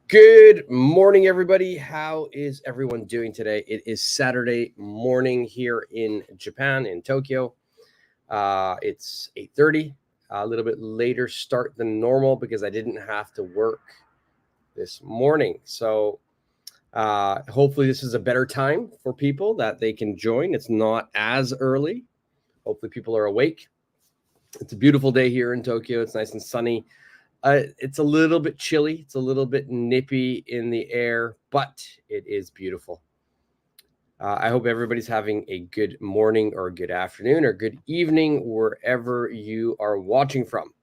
Good morning, everybody. How is everyone doing today? It is Saturday morning here in Japan, in Tokyo. It's 8:30, a little bit later start than normal because I didn't have to work this morning. So hopefully this is a better time for people that they can join. It's not as early. Hopefully people are awake. It's a beautiful day here in Tokyo. It's nice and sunny. It's a little bit chilly. It's a little bit nippy in the air, but it is beautiful. I hope everybody's having a good morning or good afternoon or good evening wherever you are watching from.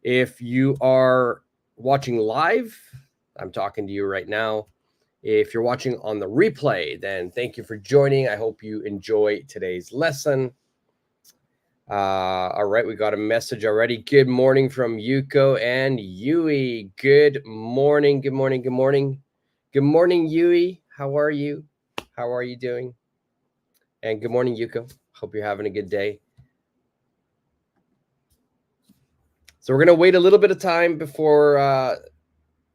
If you are watching live, I'm talking to you right now. If you're watching on the replay, then thank you for joining. I hope you enjoy today's lesson. All right, we got a message already. Good morning from Yuko and Yui. Good morning, good morning, good morning. Good morning, Yui. How are you? How are you doing? And good morning, Yuko. Hope you're having a good day. So we're going to wait a little bit of time before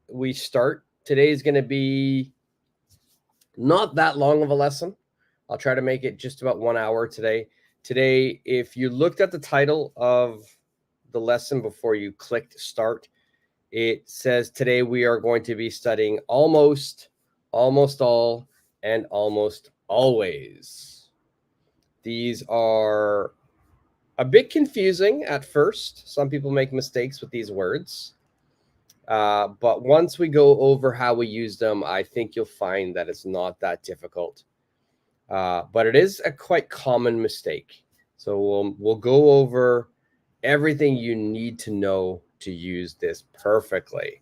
we start. Today is going to be not that long of a lesson. I'll try to make it just about 1 hour today. Today, if you looked at the title of the lesson before you clicked start, it says today we are going to be studying almost all, and almost always. These are a bit confusing at first. Some people make mistakes with these words. But once we go over how we use them, I think you'll find that it's not that difficult. But it is a quite common mistake. So we'll go over everything you need to know to use this perfectly.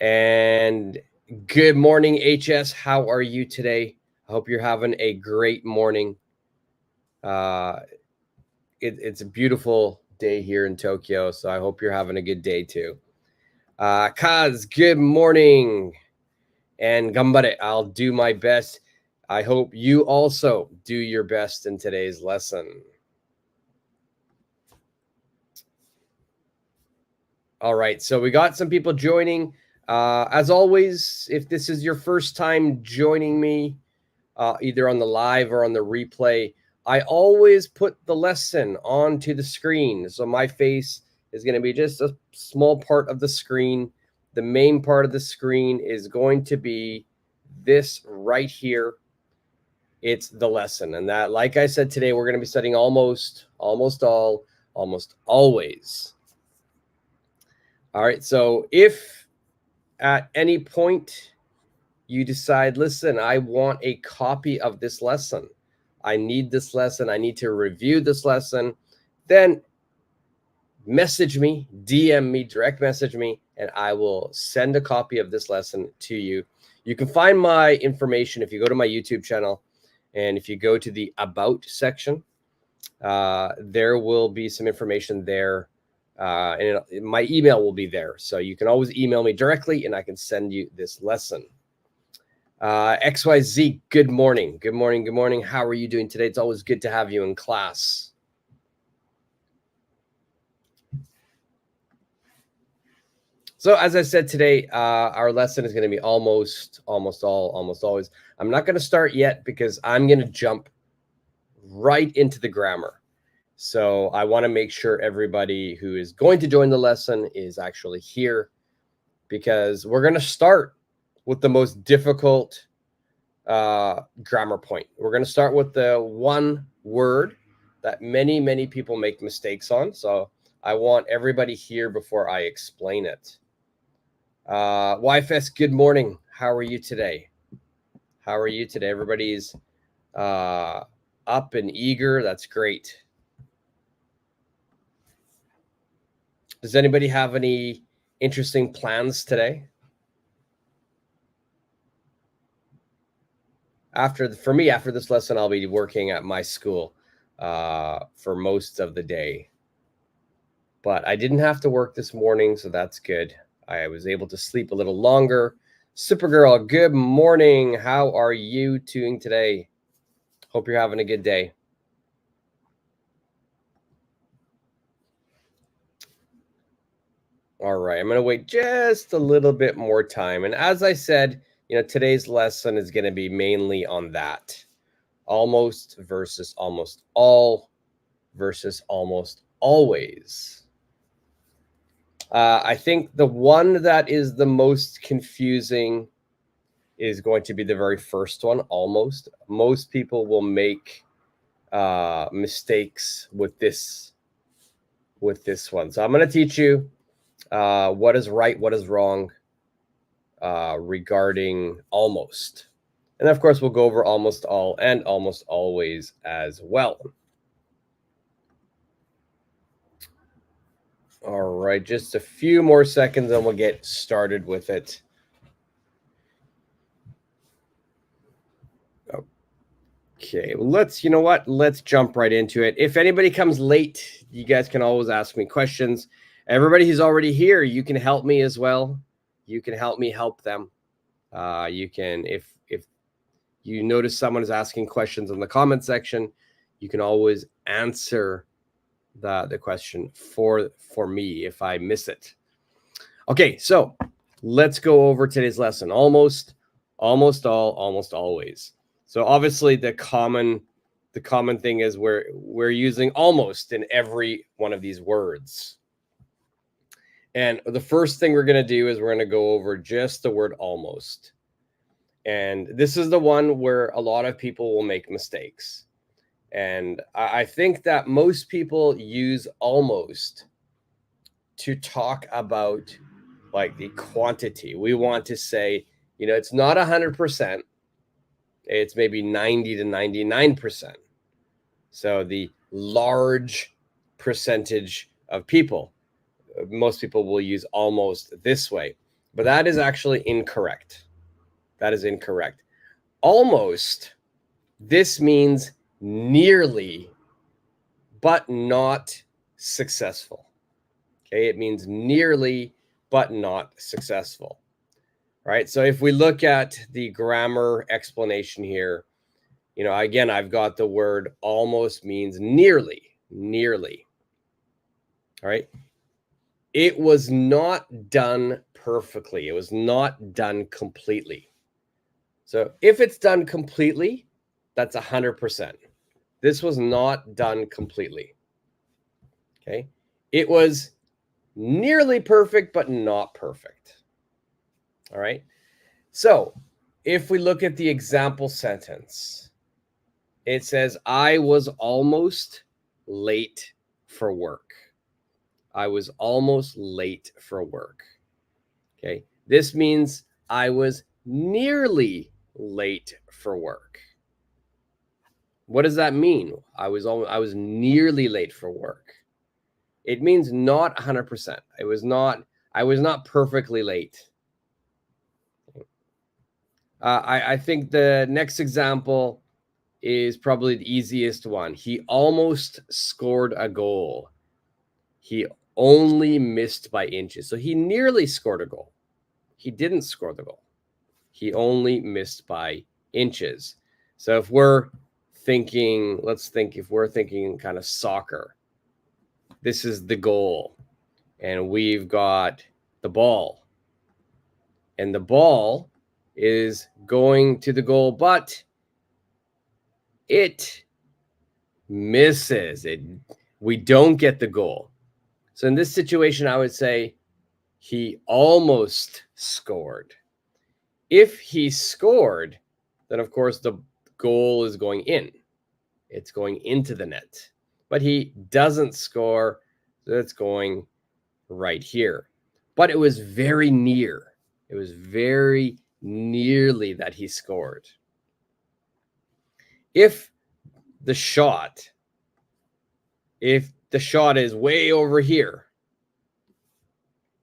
And good morning, HS. How are you today? I hope you're having a great morning. It's a beautiful day here in Tokyo, so I hope you're having a good day too. Kaz, good morning. And gambare, I'll do my best. I hope you also do your best in today's lesson. All right, so we got some people joining. As always, if this is your first time joining me, either on the live or on the replay, I always put the lesson onto the screen. So my face is going to be just a small part of the screen. The main part of the screen is going to be this right here. It's the lesson. And that, like I said, today we're going to be studying almost all, almost always. All right, so if at any point you decide, listen, I want a copy of this lesson, I need this lesson, I need to review this lesson, then message me, DM me, direct message me, and I will send a copy of this lesson to you. You can find my information if you go to my YouTube channel, and if you go to the About section, there will be some information there. And my email will be there. So you can always email me directly and I can send you this lesson. XYZ, good morning. Good morning. Good morning. How are you doing today? It's always good to have you in class. So as I said today, our lesson is going to be almost all, almost always. I'm not going to start yet because I'm going to jump right into the grammar. So I want to make sure everybody who is going to join the lesson is actually here, because we're going to start with the most difficult grammar point. We're going to start with the one word that many people make mistakes on. So I want everybody here before I explain it. YFS, good morning. How are you today? How are you today? Everybody's up and eager. That's great. Does anybody have any interesting plans today? After this lesson, I'll be working at my school for most of the day. But I didn't have to work this morning, so that's good. I was able to sleep a little longer. Supergirl, good morning. How are you doing today? Hope you're having a good day. All right, I'm going to wait just a little bit more time. And as I said, today's lesson is going to be mainly on that. Almost versus almost all versus almost always. I think the one that is the most confusing is going to be the very first one, almost. Most people will make mistakes with this one. So I'm going to teach you what is right, what is wrong regarding almost. And of course, we'll go over almost all and almost always as well. All right, just a few more seconds and we'll get started with it. Okay, well, let's jump right into it. If anybody comes late, you guys can always ask me questions. Everybody who's already here, you can help me as well. You can help me help them. You can, if you notice someone is asking questions in the comment section, you can always answer the question for me if I miss it. Okay, so let's go over today's lesson. Almost all, almost always. So obviously the common thing is we're using almost in every one of these words. And the first thing we're going to do is we're going to go over just the word almost. And this is the one where a lot of people will make mistakes. And I think that most people use almost to talk about like the quantity. We want to say, it's not 100%. It's maybe 90 to 99%. So the large percentage of people, most people will use almost this way, but that is actually incorrect. That is incorrect. Almost, this means nearly, but not successful. Okay, it means nearly, but not successful. All right, so if we look at the grammar explanation here, again, I've got the word almost means nearly. All right, it was not done perfectly. It was not done completely. So if it's done completely, that's 100%. This was not done completely. Okay, it was nearly perfect, but not perfect. All right. So if we look at the example sentence, it says, I was almost late for work. I was almost late for work. Okay. This means I was nearly late for work. What does that mean? I was nearly late for work. It means not 100%. I was not perfectly late. I think the next example is probably the easiest one. He almost scored a goal. He only missed by inches. So he nearly scored a goal. He didn't score the goal. He only missed by inches. So if we're thinking, if we're thinking kind of soccer, this is the goal. And we've got the ball. And the ball is going to the goal, but it misses. We don't get the goal. So in this situation, I would say he almost scored. If he scored, then of course the goal is going in. It's going into the net. But he doesn't score, so it's going right here. But it was very near. It was very nearly that he scored. If the shot is way over here,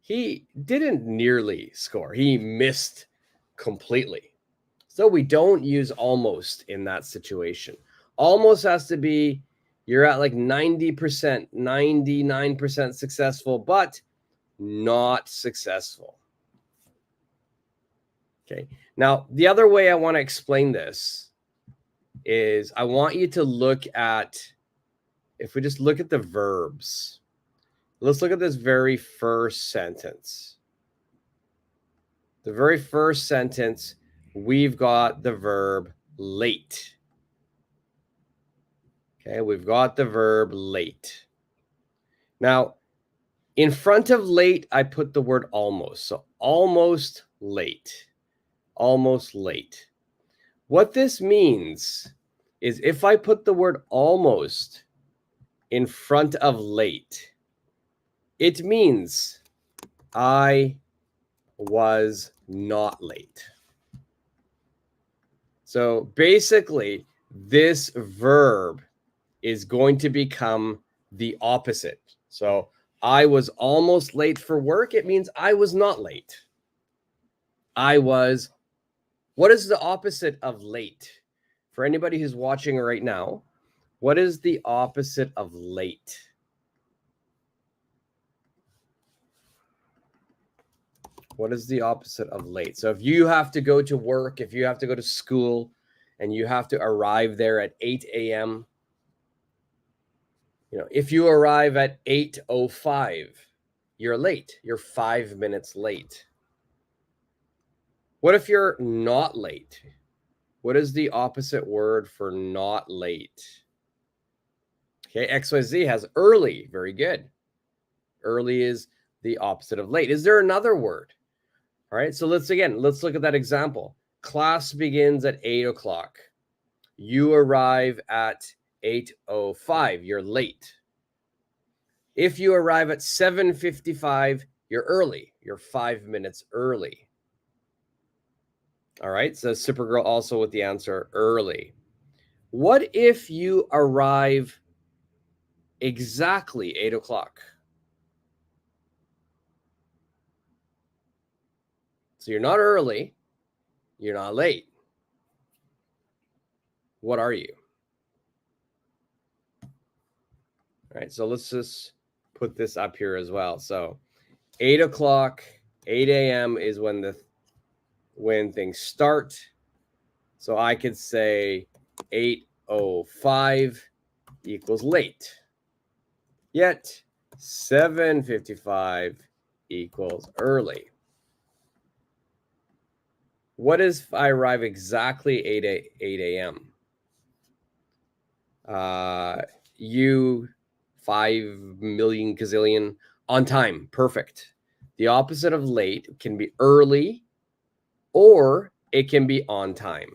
he didn't nearly score. He missed completely. So we don't use almost in that situation. Almost has to be, you're at like 90%, 99% successful, but not successful. Okay. Now, the other way I want to explain this is I want you to look at, if we just look at the verbs, Let's look at this very first sentence. The very first sentence, we've got the verb late. Okay, we've got the verb late. Now, in front of late, I put the word almost. So almost late. Almost late. What this means is if I put the word almost in front of late, it means I was not late. So basically, this verb is going to become the opposite. So I was almost late for work. It means I was not late. What is the opposite of late? For anybody who's watching right now, what is the opposite of late? What is the opposite of late? So if you have to go to work, if you have to go to school, and you have to arrive there at 8 a.m., if you arrive at 8:05, you're late. You're 5 minutes late. What if you're not late? What is the opposite word for not late? Okay, XYZ has early. Very good. Early is the opposite of late. Is there another word? All right, so let's look at that example. Class begins at 8 o'clock. You arrive at 8:05. You're late. If you arrive at 7:55, you're early. You're 5 minutes early. All right, so Supergirl also with the answer early. What if you arrive exactly 8 o'clock? So you're not early, you're not late. What are you? All right, so let's just put this up here as well. So 8 o'clock, 8 a.m. is when things start. So I could say 8:05 equals late. Yet 7:55 equals early. What if I arrive exactly 8 a.m.? You 5 million gazillion on time. Perfect. The opposite of late can be early or it can be on time.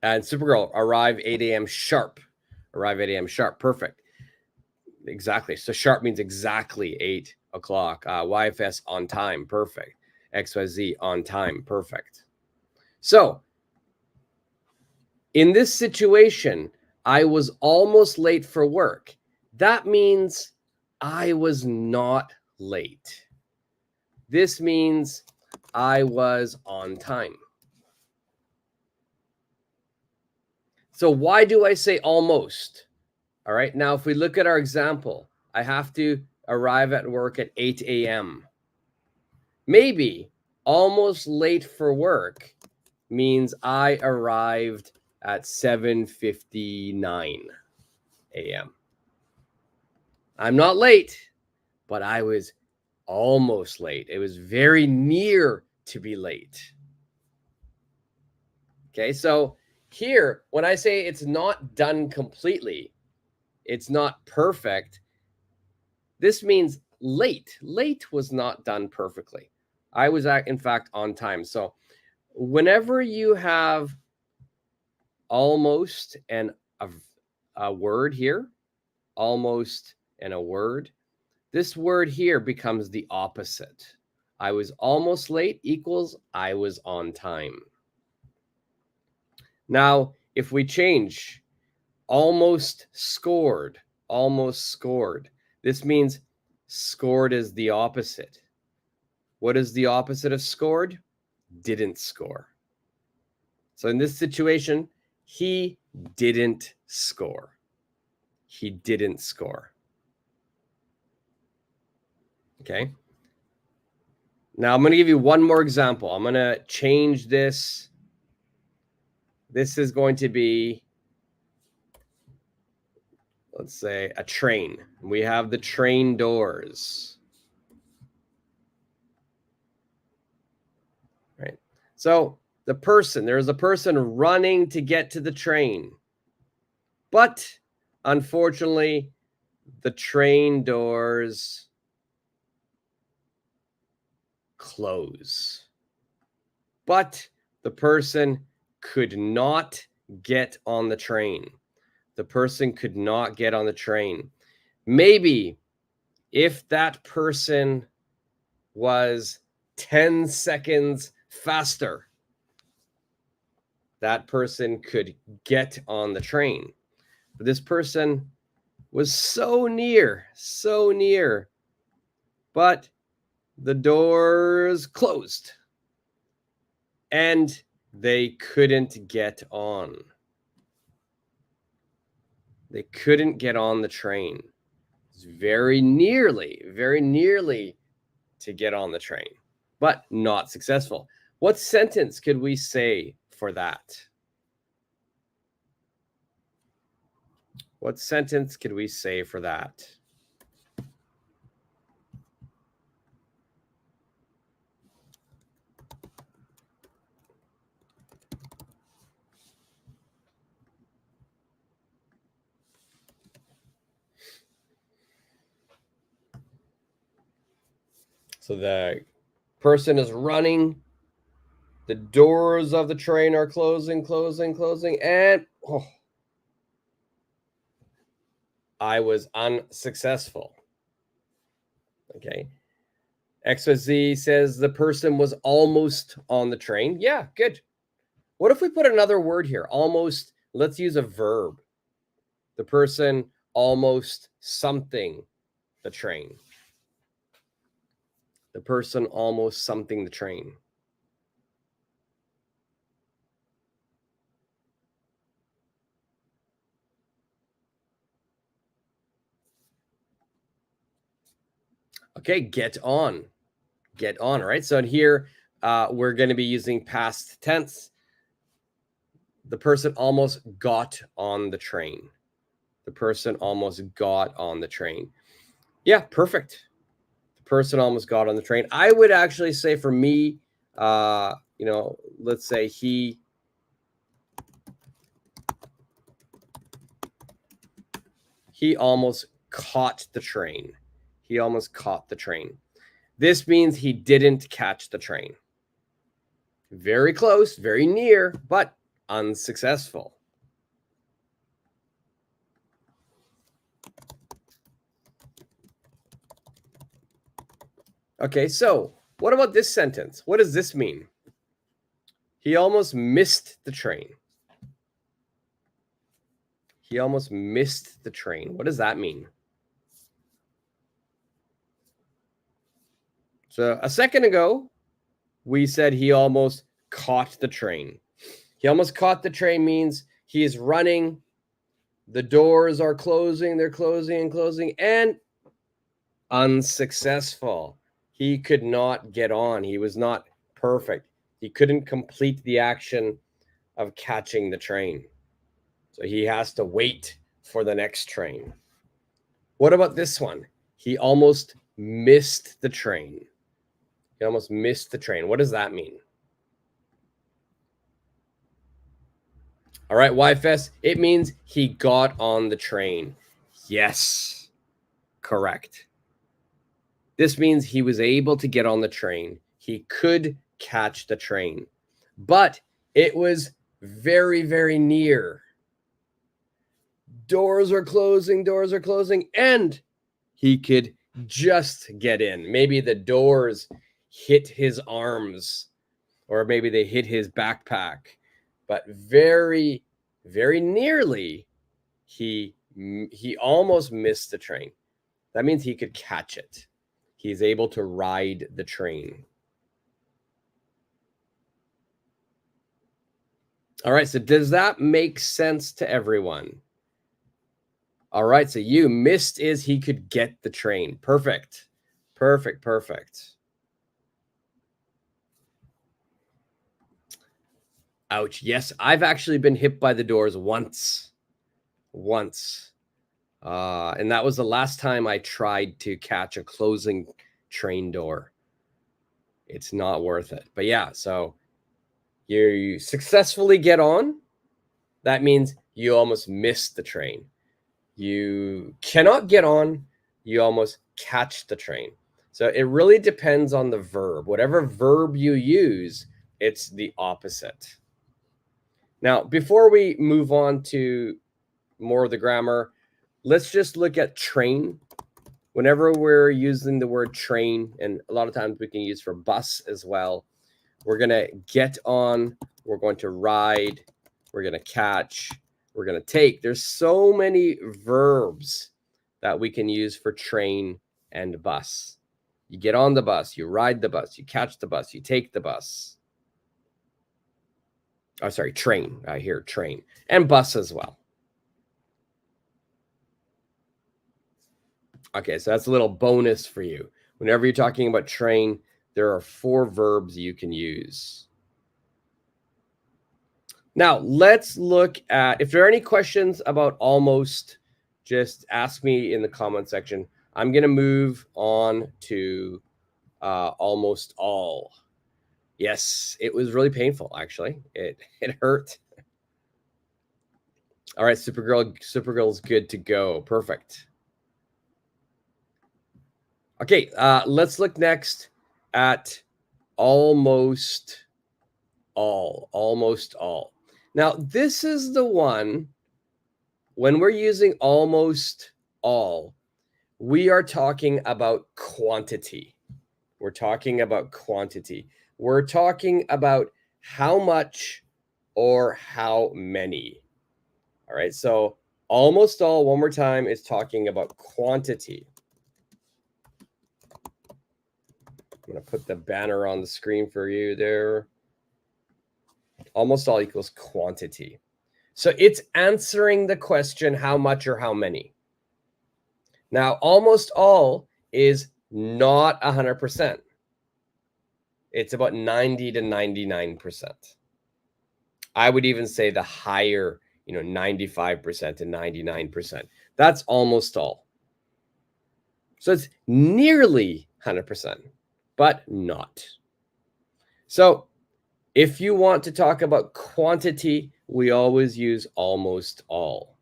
And Supergirl, arrive 8 a.m. sharp. Arrive 8 a.m. sharp. Perfect. Exactly. So sharp means exactly 8 o'clock. YFS on time. Perfect. XYZ on time. Perfect. So in this situation, I was almost late for work. That means I was not late. This means I was on time. So why do I say almost? All right. Now, if we look at our example, I have to arrive at work at 8 a.m. Maybe almost late for work means I arrived at 7:59 a.m. I'm not late, but I was almost late. It was very near to be late. Okay, so here, when I say it's not done completely, it's not perfect, this means late. Late was not done perfectly. I was, in fact, on time. So whenever you have almost and a word here, almost and a word, this word here becomes the opposite. I was almost late equals I was on time. Now, if we change almost scored, this means scored is the opposite. What is the opposite of scored? Didn't score. So in this situation, he didn't score. He didn't score. Okay. Now I'm going to give you one more example. I'm going to change this This is going to be, let's say, a train. We have the train doors. Right. So there's a person running to get to the train. But unfortunately, the train doors close. But the person could not get on the train. The person could not get on the train. Maybe if that person was 10 seconds faster, that person could get on the train. But this person was so near, but the doors closed and they couldn't get on. They couldn't get on the train. It's very nearly to get on the train, but not successful. What sentence could we say for that? What sentence could we say for that? So the person is running. The doors of the train are closing, and I was unsuccessful. Okay. XYZ says the person was almost on the train. Yeah, good. What if we put another word here? Almost, let's use a verb. The person almost something the train. The person almost something the train. Okay, get on. Get on, right? So in here, we're going to be using past tense. The person almost got on the train. The person almost got on the train. Yeah, perfect. The person almost got on the train. I would actually say for me, let's say he almost caught the train. He almost caught the train. This means he didn't catch the train. Very close, very near, but unsuccessful. Okay, so what about this sentence? What does this mean? He almost missed the train. He almost missed the train. What does that mean? So a second ago, we said he almost caught the train. He almost caught the train means he is running. The doors are closing. They're closing and closing, and unsuccessful. He could not get on. He was not perfect. He couldn't complete the action of catching the train. So he has to wait for the next train. What about this one? He almost missed the train. He almost missed the train. What does that mean? All right, YFS, it means he got on the train. Yes, correct. This means he was able to get on the train. He could catch the train, but it was very, very near. Doors are closing, and he could just get in. Maybe the doors hit his arms, or maybe they hit his backpack, but very, very nearly, he almost missed the train. That means he could catch it. He's able to ride the train. All right, so does that make sense to everyone? All right, so you missed is he could get the train. Perfect. Ouch. Yes, I've actually been hit by the doors once. And that was the last time I tried to catch a closing train door. It's not worth it. But yeah, so you successfully get on. That means you almost missed the train. You cannot get on, you almost catch the train. So it really depends on the verb. Whatever verb you use, it's the opposite. Now, before we move on to more of the grammar, let's just look at train. Whenever we're using the word train, and a lot of times we can use for bus as well, we're going to get on, we're going to ride, we're going to catch, we're going to take. There's so many verbs that we can use for train and bus. You get on the bus, you ride the bus, you catch the bus, you take the bus. Oh, sorry, train. I hear train and bus as well. Okay, so that's a little bonus for you. Whenever you're talking about train, there are 4 verbs you can use. Now, let's look at, if there are any questions about almost, just ask me in the comment section. I'm going to move on to almost all. Yes, it was really painful, actually. It hurt. All right, Supergirl's good to go. Perfect. Okay, let's look next at almost all. Almost all. Now, this is the one, when we're using almost all, we are talking about quantity. We're talking about quantity. We're talking about how much or how many. All right, so almost all, one more time, is talking about quantity. I'm going to put the banner on the screen for you there. Almost all equals quantity. So it's answering the question, how much or how many. Now, almost all is not 100%. It's about 90 to 99%. I would even say the higher, 95% to 99%. That's almost all. So it's nearly 100%, but not. So if you want to talk about quantity, we always use almost all.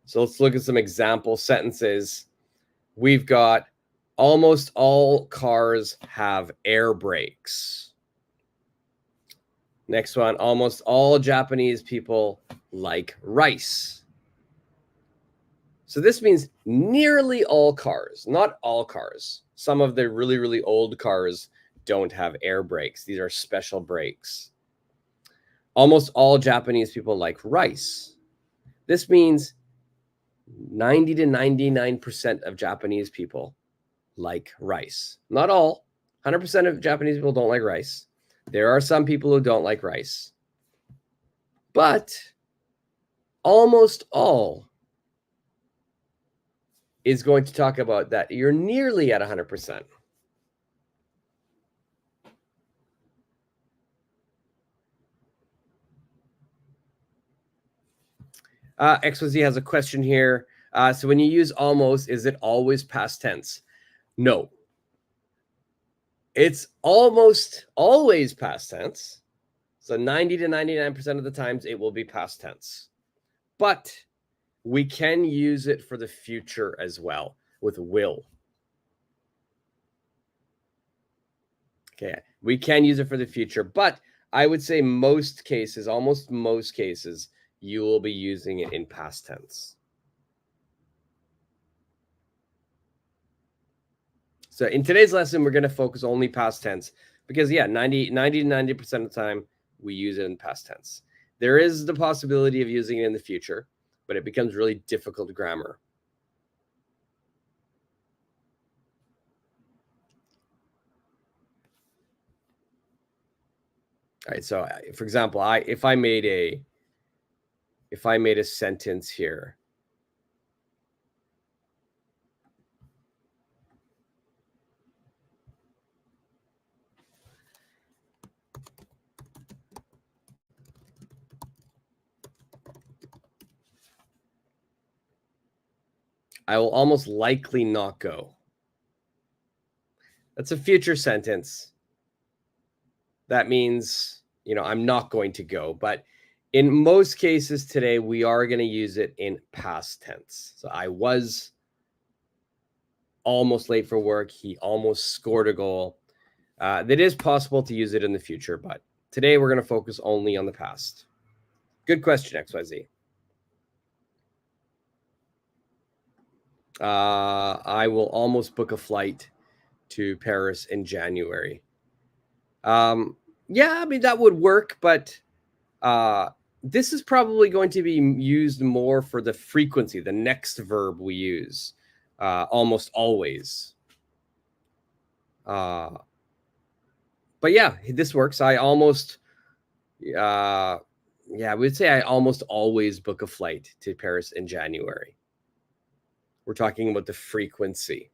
So let's look at some example sentences. We've got almost all cars have air brakes. Next one, almost all Japanese people like rice. So this means nearly all cars, not all cars. Some of the really, really old cars don't have air brakes. These are special brakes. Almost all Japanese people like rice. This means 90 to 99% of Japanese people like rice. Not all. 100% of Japanese people don't like rice. There are some people who don't like rice. But almost all is going to talk about that you're nearly at 100%. XYZ has a question here. So when you use almost, is it always past tense? No. It's almost always past tense. So 90 to 99% of the times it will be past tense. But we can use it for the future as well with will. Okay, we can use it for the future, but I would say most cases, almost most cases, you will be using it in past tense. So in today's lesson, we're going to focus only past tense because, yeah, 90 to 90% of the time, we use it in past tense. There is the possibility of using it in the future, but it becomes really difficult grammar. All right, so for example, if I made a sentence here, I will almost likely not go. That's a future sentence. That means, I'm not going to go. But in most cases today, we are going to use it in past tense. So I was almost late for work. He almost scored a goal. That is possible to use it in the future, but today we're going to focus only on the past. Good question, XYZ. I will almost book a flight to Paris in January. Yeah, I mean, that would work, but this is probably going to be used more for the frequency, the next verb we use, almost always. But yeah, this works. I almost, we'd say I almost always book a flight to Paris in January. We're talking about the frequency.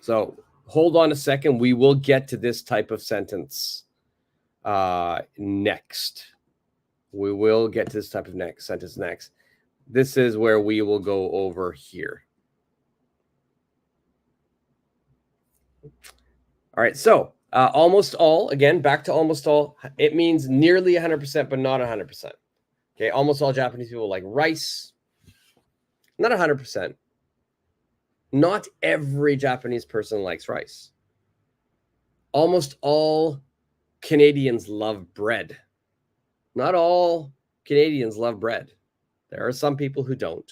So hold on a second. We will get to this type of sentence next. We will get to this type of sentence next. This is where we will go over here. All right, so almost all, again, back to almost all. It means nearly 100%, but not 100%. Okay, almost all Japanese people like rice. Not 100%. Not every Japanese person likes rice. Almost all Canadians love bread. Not all Canadians love bread. There are some people who don't.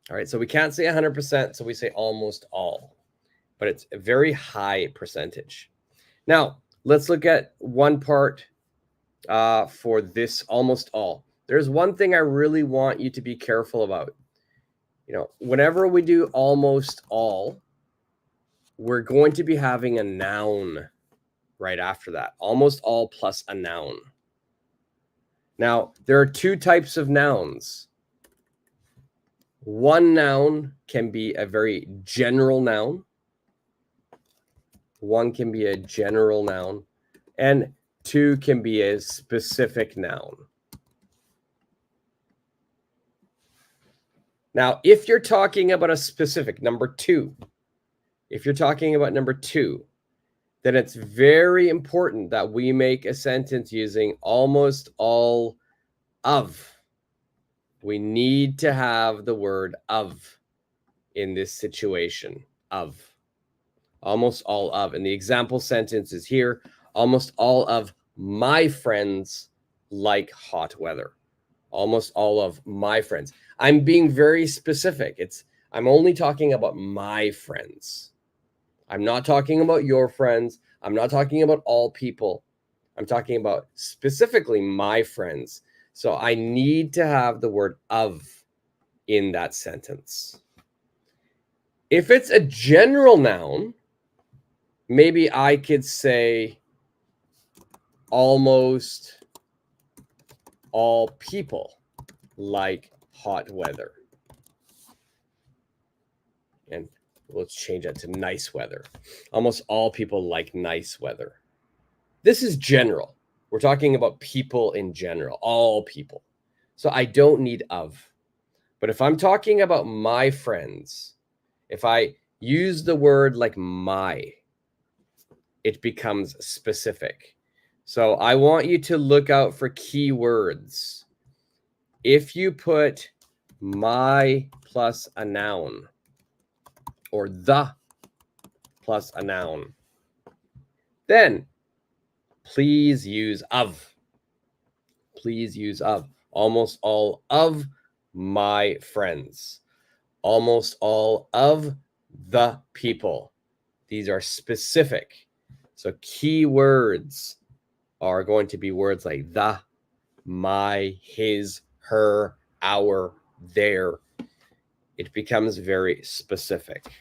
All right, so we can't say 100%, so we say almost all. But it's a very high percentage. Now, let's look at one part for this almost all. There's one thing I really want you to be careful about. Whenever we do almost all, we're going to be having a noun right after that. Almost all plus a noun. Now, there are two types of nouns. One noun can be a very general noun. One can be a general noun, and two can be a specific noun. Now, if you're talking about a specific number two, then it's very important that we make a sentence using almost all of. We need to have the word of in this situation, of. Almost all of. And the example sentence is here. Almost all of my friends like hot weather. Almost all of my friends. I'm being very specific. I'm only talking about my friends. I'm not talking about your friends. I'm not talking about all people. I'm talking about specifically my friends. So I need to have the word of in that sentence. If it's a general noun, maybe I could say almost all people like hot weather. And let's change that to nice weather. Almost all people like nice weather. This is general. We're talking about people in general, all people. So I don't need of. But if I'm talking about my friends, if I use the word like my, it becomes specific. So I want you to look out for keywords. If you put my plus a noun or the plus a noun, then please use of. Please use of. Almost all of my friends. Almost all of the people. These are specific. So keywords are going to be words like the, my, his, her, our, their. It becomes very specific.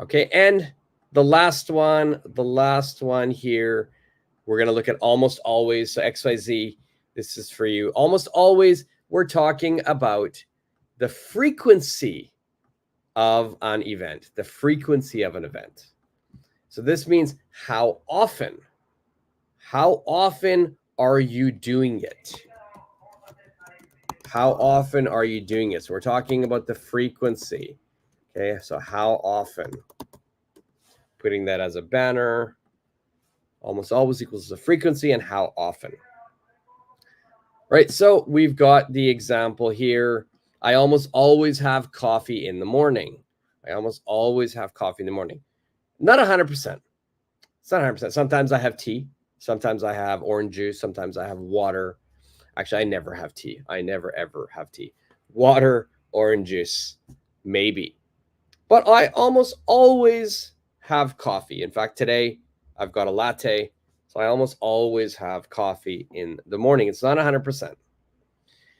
Okay, and the last one here, we're going to look at almost always. So XYZ, this is for you. Almost always, we're talking about the frequency of an event, the frequency of an event. So this means how often are you doing it? How often are you doing it? So we're talking about the frequency. Okay, so how often? Putting that as a banner. Almost always equals the frequency and how often. Right, so we've got the example here. I almost always have coffee in the morning. I almost always have coffee in the morning. Not 100%. It's not 100%. Sometimes I have tea. Sometimes I have orange juice. Sometimes I have water. Actually, I never have tea. I never, ever have tea. Water, orange juice, maybe. But I almost always have coffee. In fact, today I've got a latte. So I almost always have coffee in the morning. It's not 100%.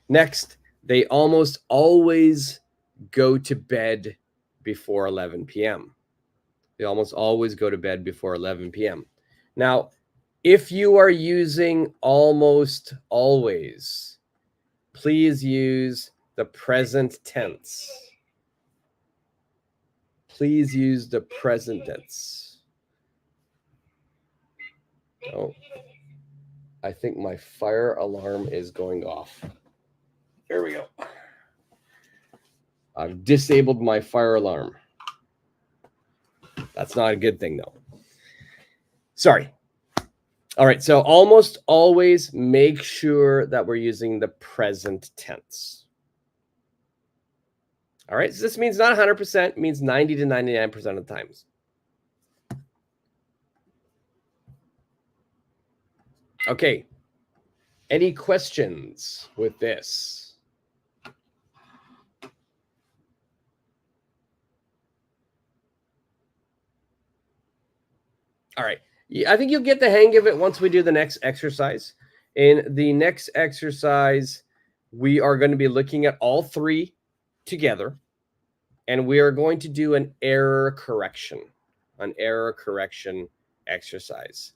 Next, they almost always go to bed before 11 p.m. They almost always go to bed before 11 p.m. Now, if you are using almost always, please use the present tense. Please use the present tense. Oh, I think my fire alarm is going off. There we go. I've disabled my fire alarm. That's not a good thing, though. Sorry. All right, so almost always make sure that we're using the present tense. All right, so this means not 100%, means 90 to 99% of the times. Okay, any questions with this? All right, I think you'll get the hang of it once we do the next exercise. In the next exercise, we are going to be looking at all three together, and we are going to do an error correction exercise.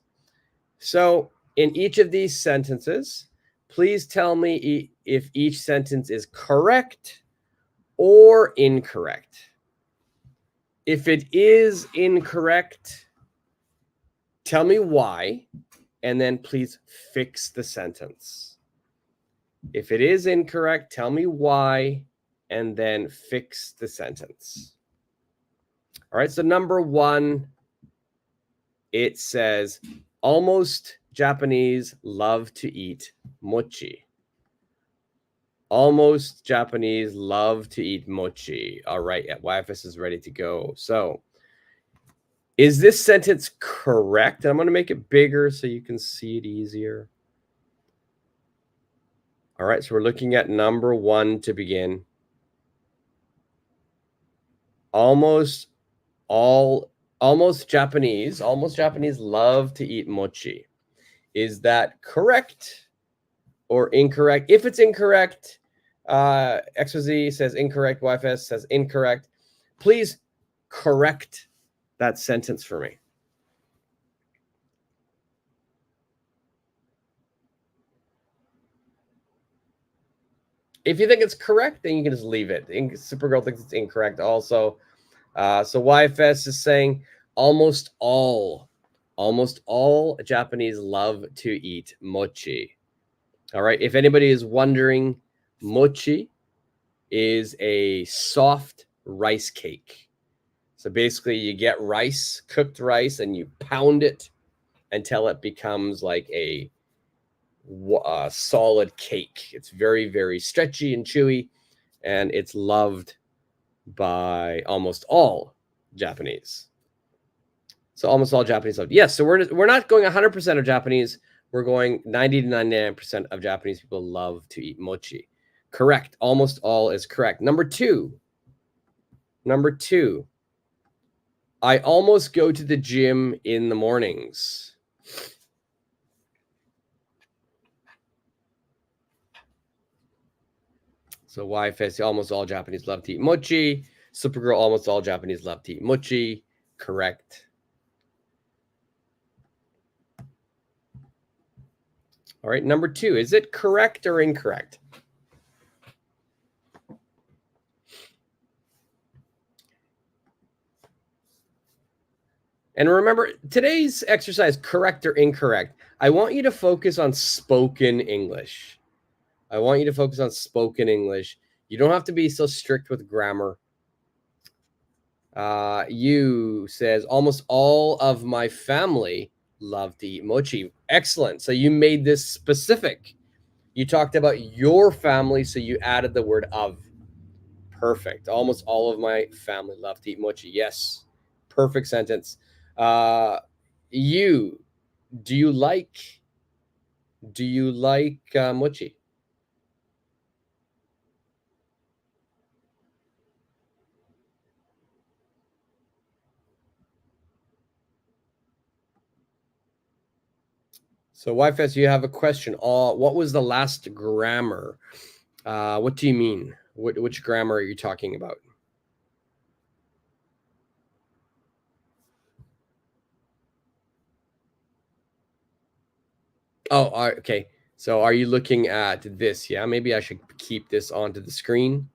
So in each of these sentences, please tell me if each sentence is correct or incorrect. If it is incorrect, tell me why, and then please fix the sentence. If it is incorrect, tell me why, and then fix the sentence. All right, so number one, it says, almost Japanese love to eat mochi. Almost Japanese love to eat mochi. All right, YFS is ready to go. So is this sentence correct? I'm going to make it bigger so you can see it easier. All right, so we're looking at number one to begin. Almost Japanese love to eat mochi. Is that correct or incorrect? If it's incorrect, XYZ says incorrect, YFS says incorrect. Please correct that sentence for me. If you think it's correct, then you can just leave it. Supergirl thinks it's incorrect also. So YFS is saying almost all Japanese love to eat mochi. All right. If anybody is wondering, mochi is a soft rice cake. So basically you get rice, cooked rice, and you pound it until it becomes like a solid cake. It's very, very stretchy and chewy, and it's loved by almost all Japanese. So almost all Japanese love. Yes, so we're not going 100% of Japanese. We're going 90 to 99% of Japanese people love to eat mochi. Correct. Almost all is correct. Number two. I almost go to the gym in the mornings. So YFS, almost all Japanese love to eat mochi. Supergirl, almost all Japanese love to eat mochi. Correct. All right, number two, is it correct or incorrect? And remember, today's exercise, correct or incorrect, I want you to focus on spoken English. I want you to focus on spoken English. You don't have to be so strict with grammar. You says almost all of my family love to eat mochi. Excellent. So you made this specific. You talked about your family, so you added the word of. Perfect. Almost all of my family love to eat mochi. Yes. Perfect sentence. You do you like mochi? So YFS, you have a question. What was the last grammar? What do you mean? Which grammar are you talking about? Oh, okay. So are you looking at this? Yeah, maybe I should keep this onto the screen.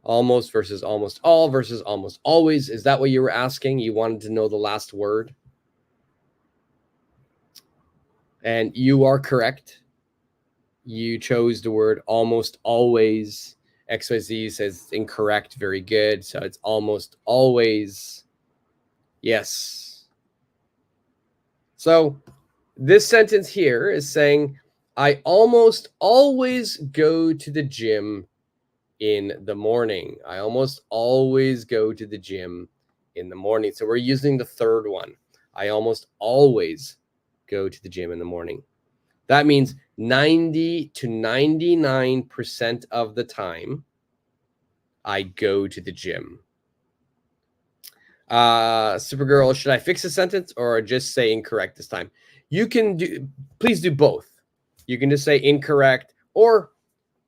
Almost versus almost all versus almost always. Is that what you were asking? You wanted to know the last word? And you are correct. You chose the word almost always. XYZ says incorrect. Very good. So it's almost always. Yes. So this sentence here is saying, I almost always go to the gym in the morning. I almost always go to the gym in the morning. So we're using the third one. I almost always go to the gym in the morning. That means 90 to 99% of the time, I go to the gym. Supergirl, should I fix the sentence or just say incorrect this time? You can please do both. You can just say incorrect or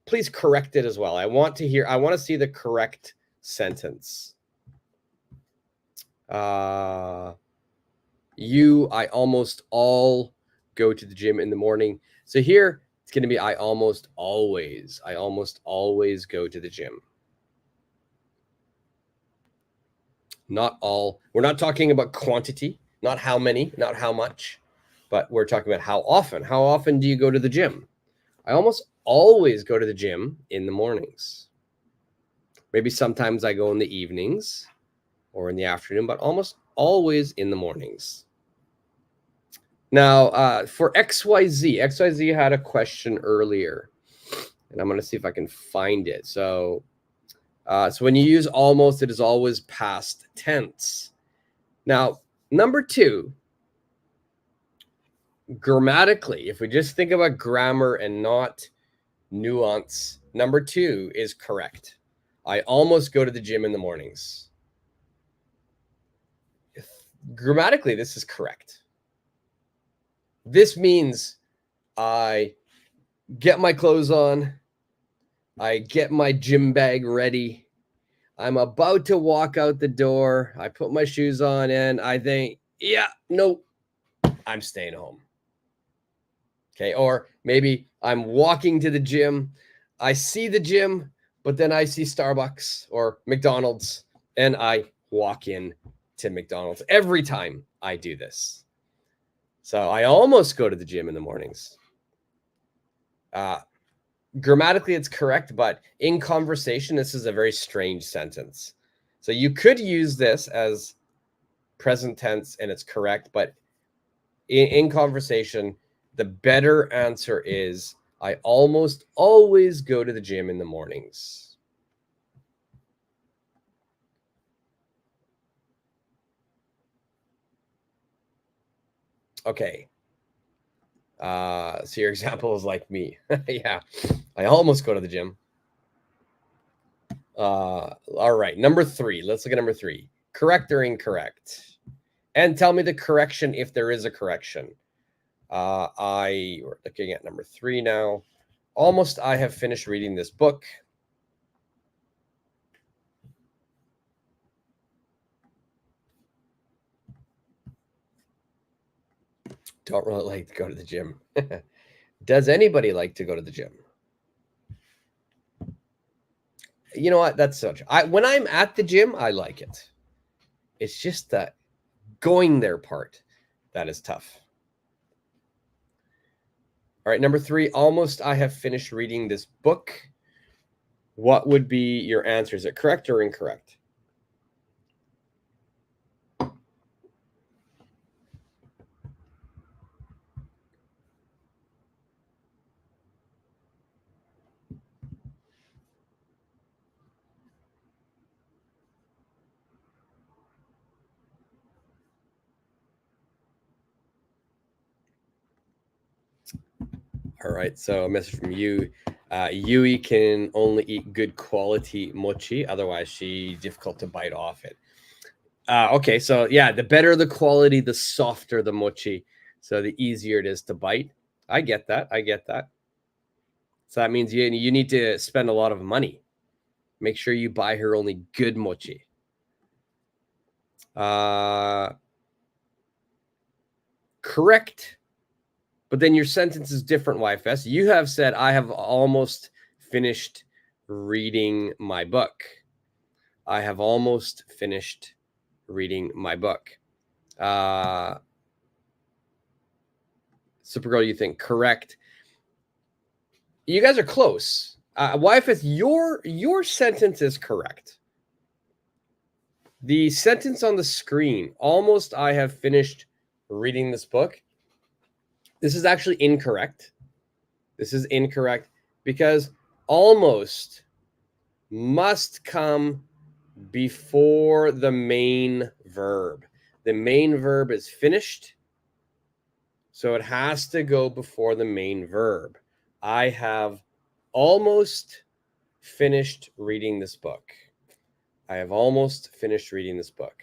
please correct it as well. I want to see the correct sentence. I almost all go to the gym in the morning. So here it's going to be I almost always go to the gym. Not all. We're not talking about quantity, not how many, not how much, but we're talking about how often. How often do you go to the gym? I almost always go to the gym in the mornings. Maybe sometimes I go in the evenings or in the afternoon, but almost always in the mornings. Now, for XYZ had a question earlier, and I'm going to see if I can find it. So when you use almost, it is always past tense. Now, number 2, grammatically, if we just think about grammar and not nuance, number 2 is correct. I almost go to the gym in the mornings. Grammatically, this is correct. This means I get my clothes on, I get my gym bag ready, I'm about to walk out the door, I put my shoes on, and I think, yeah, nope, I'm staying home. Okay, or maybe I'm walking to the gym, I see the gym, but then I see Starbucks or McDonald's, and I walk in to McDonald's every time I do this. So I almost go to the gym in the mornings. Grammatically, it's correct, but in conversation, this is a very strange sentence. So you could use this as present tense and it's correct, but in conversation, the better answer is I almost always go to the gym in the mornings. Okay. So your example is like me. Yeah, I almost go to the gym. All right, number 3. Let's look at number 3. Correct or incorrect? And tell me the correction if there is a correction. We're looking at number 3 now. Almost I have finished reading this book. Don't really like to go to the gym. Does anybody like to go to the gym? You know what? That's such. When I'm at the gym, I like it. It's just that going there part that is tough. All right, number 3, almost I have finished reading this book. What would be your answer? Is it correct or incorrect? All right, so a message from you. Yui can only eat good quality mochi, otherwise she's difficult to bite off it. Okay, so yeah, the better the quality, the softer the mochi, so the easier it is to bite. I get that. I get that. So that means you need to spend a lot of money. Make sure you buy her only good mochi. Correct. But then your sentence is different, YFS. You have said, I have almost finished reading my book. I have almost finished reading my book. Supergirl, you think correct. You guys are close. YFS, your sentence is correct. The sentence on the screen, almost I have finished reading this book. This is actually incorrect. This is incorrect because almost must come before the main verb. The main verb is finished, so it has to go before the main verb. I have almost finished reading this book. I have almost finished reading this book.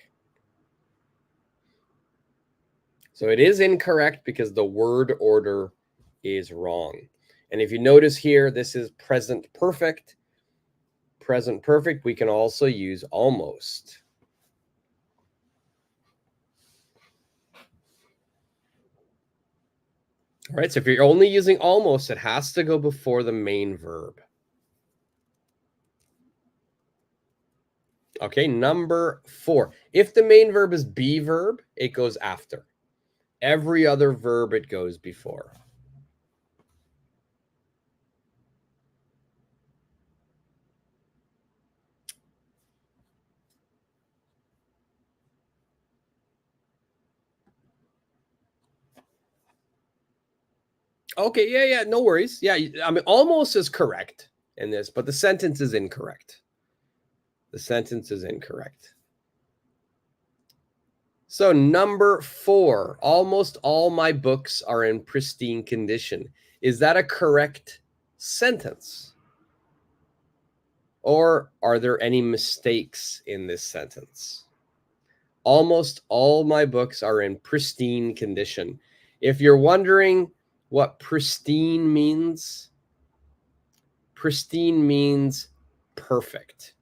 So it is incorrect because the word order is wrong. And if you notice here, this is present perfect. Present perfect, we can also use almost. All right, so if you're only using almost, it has to go before the main verb. Okay, number 4. If the main verb is be verb, it goes after. Every other verb, it goes before. Okay, yeah, no worries. Yeah, I mean, almost is correct in this, but the sentence is incorrect. The sentence is incorrect. So number 4, almost all my books are in pristine condition. Is that a correct sentence? Or are there any mistakes in this sentence? Almost all my books are in pristine condition. If you're wondering what pristine means perfect,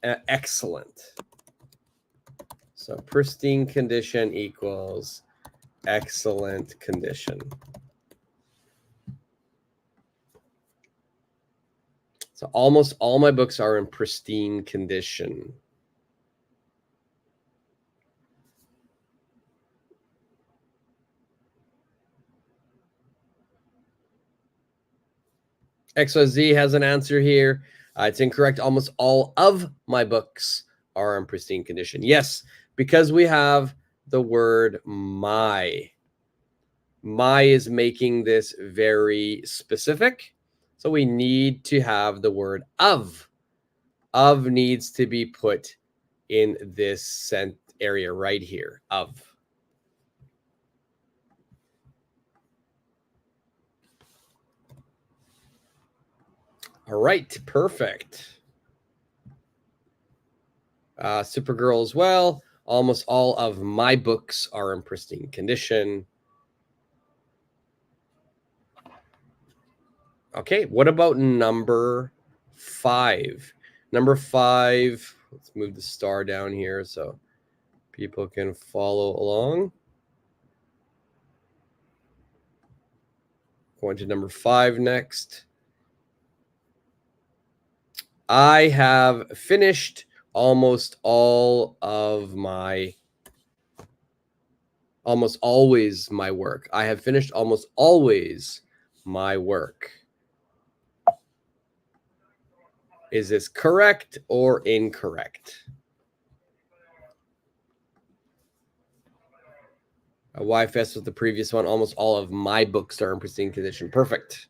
excellent. So pristine condition equals excellent condition. So almost all my books are in pristine condition. XYZ has an answer here. It's incorrect. Almost all of my books are in pristine condition. Yes, because we have the word my. My is making this very specific. So we need to have the word of. Of needs to be put in this area right here, of. All right, perfect. Supergirl as well. Almost all of my books are in pristine condition. Okay, what about number 5? Number 5, let's move the star down here so people can follow along. Going to number 5 next. I have finished almost always my work. I have finished almost always my work. Is this correct or incorrect? YFS was the previous one. Almost all of my books are in pristine condition. Perfect.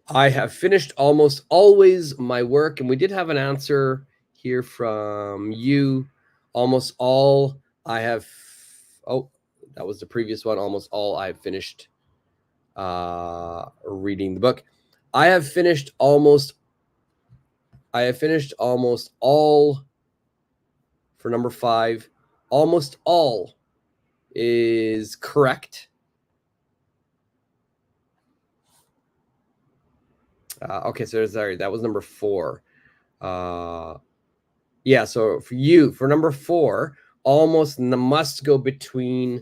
I have finished almost always my work. And we did have an answer here from you. Almost all I have. Oh, that was the previous one. Almost all I have finished reading the book. I have finished almost all for number 5. Almost all is correct. Okay, so sorry, that was number 4. Yeah, so for you, for number 4, almost must go between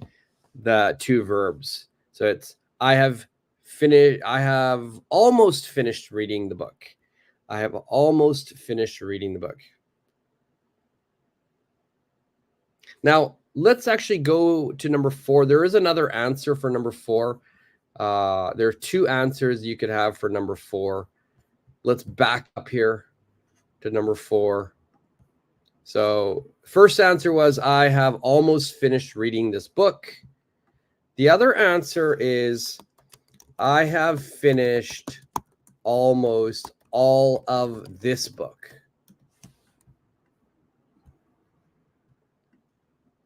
the two verbs. So it's I have almost finished reading the book. I have almost finished reading the book. Now, let's actually go to number 4. There is another answer for number 4. There are 2 answers you could have for number 4. Let's back up here to number 4. So first answer was I have almost finished reading this book. The other answer is I have finished almost all of this book.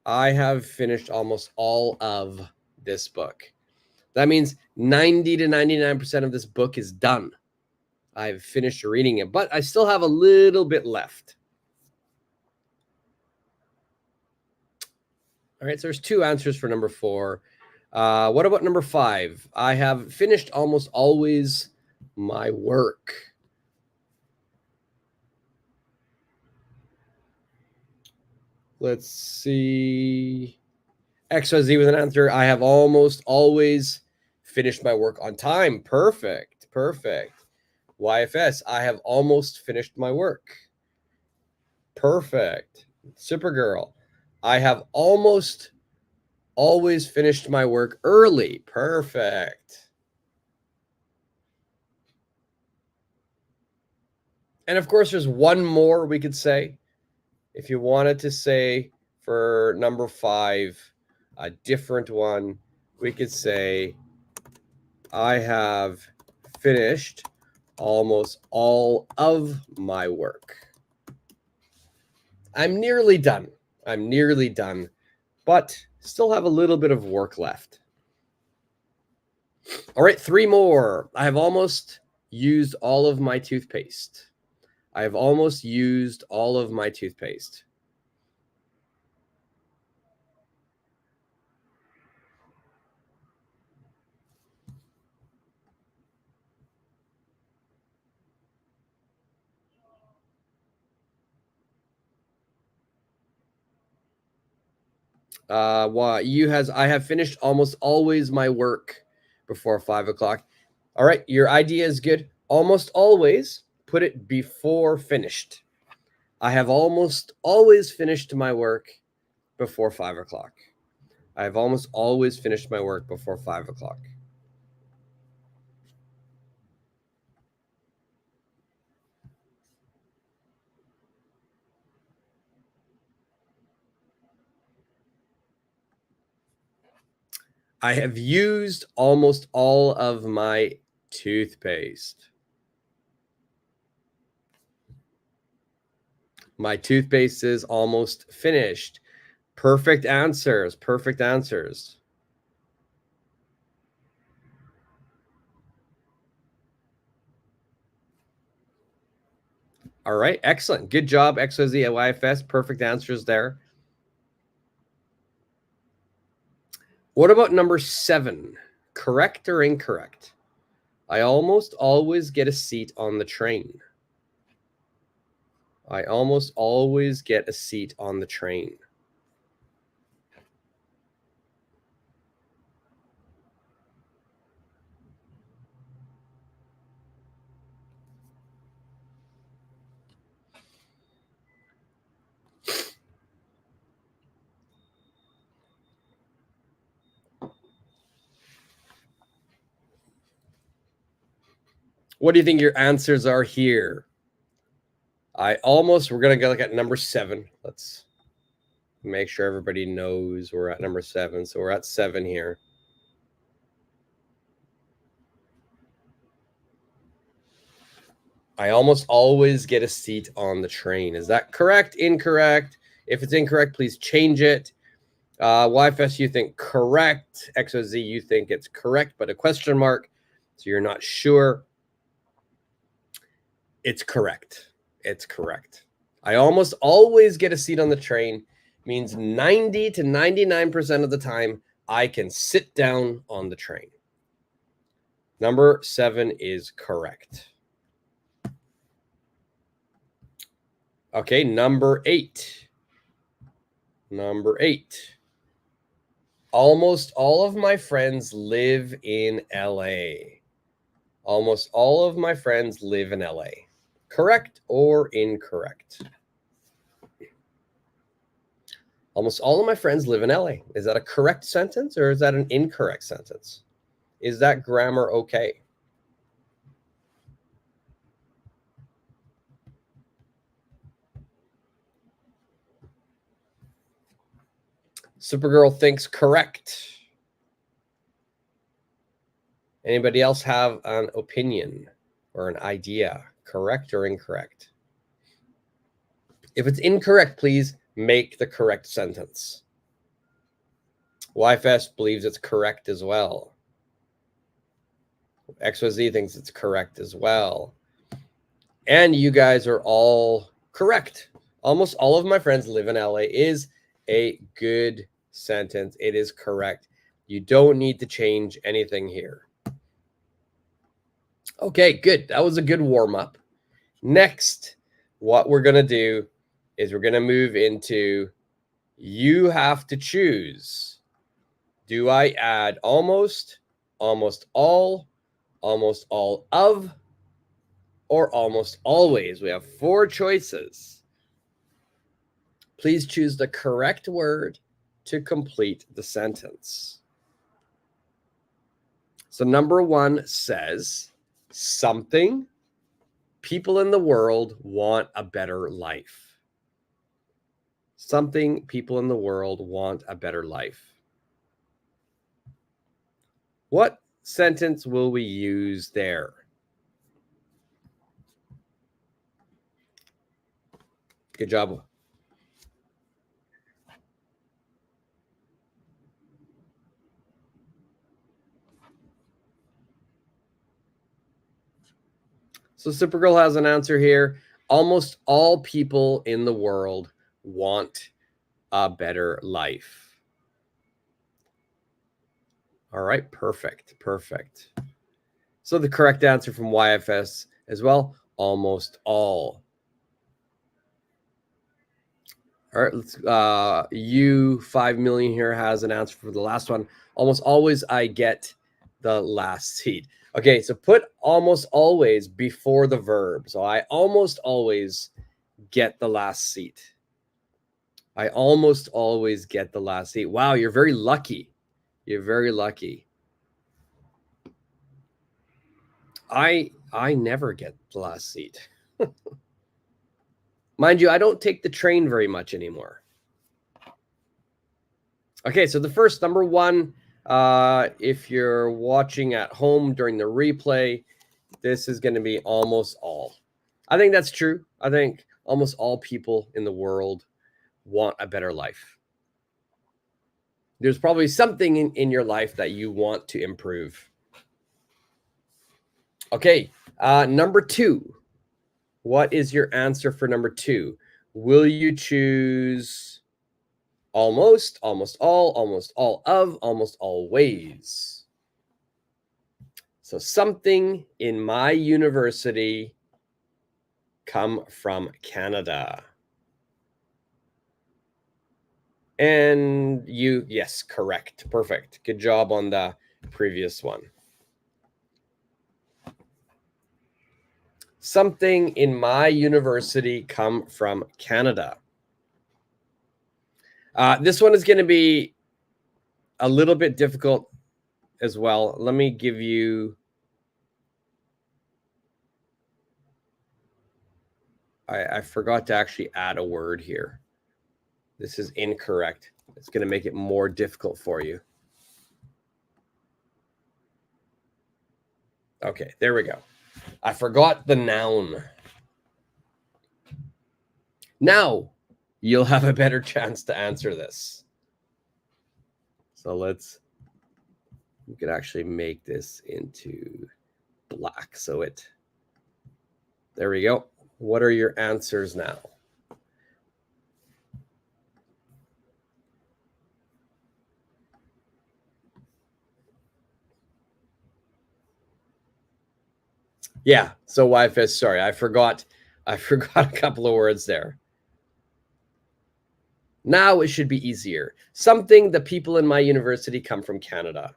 I have finished almost all of this book. That means 90 to 99% of this book is done. I've finished reading it, but I still have a little bit left. All right, so there's 2 answers for number 4. What about number 5? I have finished almost always my work. Let's see. XYZ with an answer. I have almost always finished my work on time. Perfect. Perfect. YFS. I have almost finished my work. Perfect. Supergirl. I have almost always finished my work early. Perfect. And of course, there's one more we could say. If you wanted to say for number 5, a different one, we could say, I have finished almost all of my work. I'm nearly done. But still have a little bit of work left. All right, 3 more. I have almost used all of my toothpaste. I have almost used all of my toothpaste. I have finished almost always my work before 5 o'clock. All right, your idea is good. Almost always put it before finished. I have almost always finished my work before 5 o'clock. I have almost always finished my work before 5 o'clock. I have used almost all of my toothpaste. My toothpaste is almost finished. Perfect answers. Perfect answers. All right. Excellent. Good job, XYZ at YFS. Perfect answers there. What about number 7? Correct or incorrect? I almost always get a seat on the train. I almost always get a seat on the train. What do you think your answers are here? We're going to look at number 7. Let's make sure everybody knows we're at number 7. So we're at 7 here. I almost always get a seat on the train. Is that correct? Incorrect? If it's incorrect, please change it. YFS, you think correct. XOZ, you think it's correct, but a question mark. So you're not sure. It's correct. It's correct. I almost always get a seat on the train. Means 90 to 99% of the time, I can sit down on the train. Number 7 is correct. Okay, number 8. Number 8. Almost all of my friends live in LA. Almost all of my friends live in LA. Correct or incorrect? Almost all of my friends live in LA. Is that a correct sentence or is that an incorrect sentence? Is that grammar okay? Supergirl thinks correct. Anybody else have an opinion or an idea? Correct or incorrect? If it's incorrect, please make the correct sentence. YFS believes it's correct as well. XYZ thinks it's correct as well. And you guys are all correct. Almost all of my friends live in LA is a good sentence. It is correct. You don't need to change anything here. Okay, good. That was a good warm-up. Next, what we're going to do is we're going to move into you have to choose. Do I add almost all of, or almost always? We have 4 choices. Please choose the correct word to complete the sentence. So number 1 says something people in the world want a better life. Something people in the world want a better life. What sentence will we use there? Good job. So Supergirl has an answer here. Almost all people in the world want a better life. All right, perfect. So the correct answer from YFS as well, almost all. All right, let's you 5 million here has an answer for the last one. Almost always I get the last seat. Okay, so put almost always before the verb. So I almost always get the last seat. I almost always get the last seat. Wow, you're very lucky. You're very lucky. I never get the last seat. Mind you, I don't take the train very much anymore. Okay, so the first, number 1, if you're watching at home during the replay, this is going to be almost all. I think that's true. I think almost all people in the world want a better life. There's probably something in your life that you want to improve. Okay, number 2. What is your answer for number 2? Will you choose almost all of, almost always? So something in my university come from Canada. And you, yes, correct. Perfect. Good job on the previous one. Something in my university come from Canada. This one is going to be a little bit difficult as well. Let me give you I forgot to actually add a word here. This is incorrect. It's going to make it more difficult for you. Okay, there we go. I forgot the noun. Now you'll have a better chance to answer this. So we could actually make this into black. So there we go. What are your answers now? Yeah, so YFS, sorry, I forgot a couple of words there. Now it should be easier. Something the people in my university come from Canada.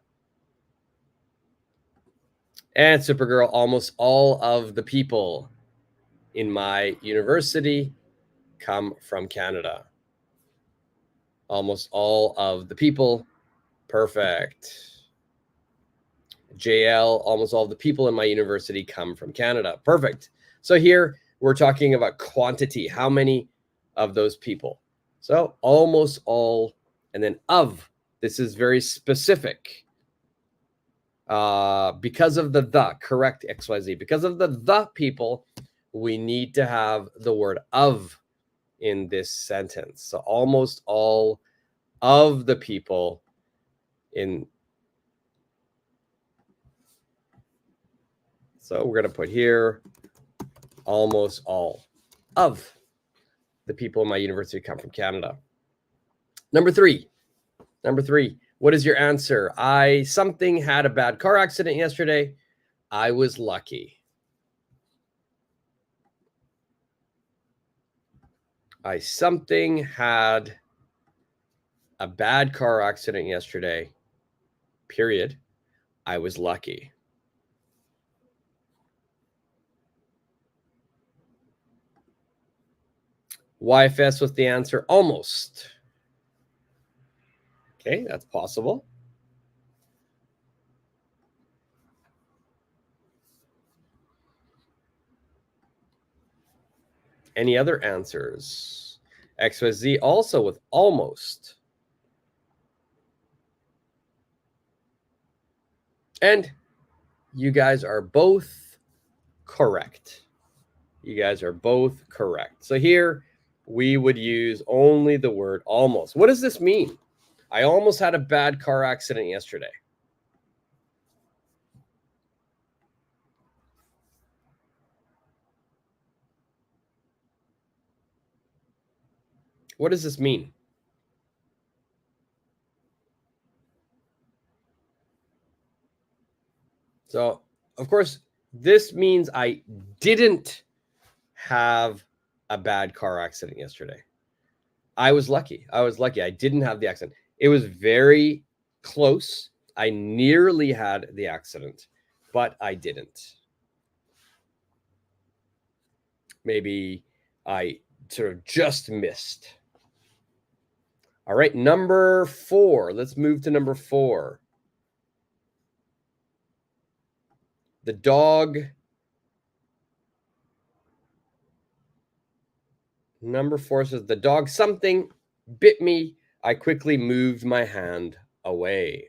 And Supergirl, almost all of the people in my university come from Canada. Almost all of the people. Perfect. JL, almost all of the people in my university come from Canada. Perfect. So here we're talking about quantity. How many of those people? So almost all, and then of. This is very specific. Because of the correct XYZ. Because of the people, we need to have the word of in this sentence. So almost all of the people in. So we're going to put here almost all of the people in my university come from Canada. Number three. What is your answer? Something had a bad car accident yesterday. I was lucky. Something had a bad car accident yesterday. Period. I was lucky. YFS was the answer. Almost. Okay, that's possible. Any other answers? XYZ also with almost. And you guys are both correct. So here we would use only the word almost. What does this mean? I almost had a bad car accident yesterday. What does this mean? So, of course, this means I didn't have a bad car accident yesterday. I was lucky. I didn't have the accident. It was very close. I nearly had the accident, but I didn't. Maybe I sort of just missed. All right, number 4. Let's move to number 4. The dog. Number 4 says, the dog something bit me. I quickly moved my hand away.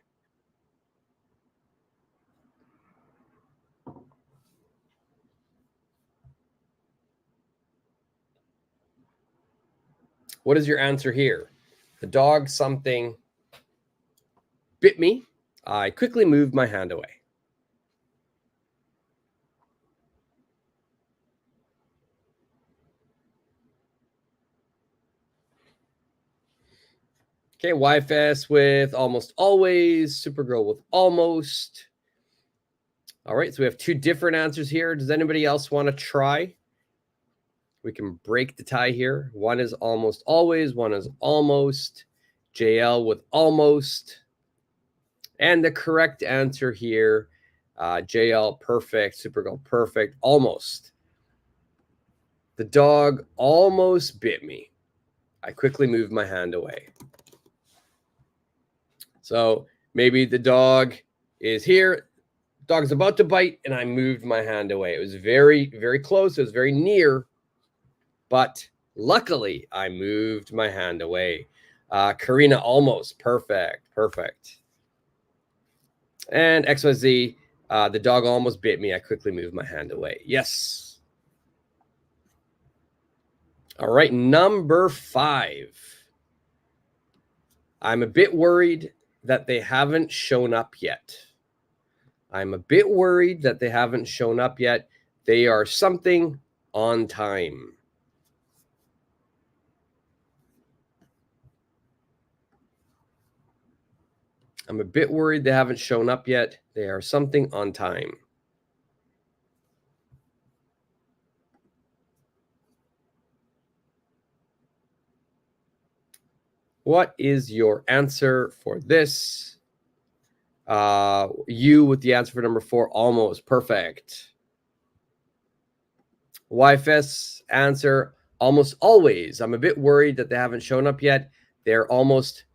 What is your answer here? The dog something bit me. I quickly moved my hand away. Okay, YFS with almost always, Supergirl with almost. All right, so we have 2 different answers here. Does anybody else want to try? We can break the tie here. One is almost always, one is almost. JL with almost. And the correct answer here, JL perfect, Supergirl perfect, almost. The dog almost bit me. I quickly moved my hand away. So maybe the dog is here. Dog is about to bite, and I moved my hand away. It was very, very close. It was very near, but luckily I moved my hand away. Karina, almost. Perfect. Perfect. And XYZ, the dog almost bit me. I quickly moved my hand away. Yes. All right, number 5. I'm a bit worried that they haven't shown up yet. I'm a bit worried that they haven't shown up yet. They are something on time. I'm a bit worried they haven't shown up yet. They are something on time. What is your answer for this? You with the answer for number 4, almost. Perfect. YFS answer, almost always. I'm a bit worried that they haven't shown up yet. They're almost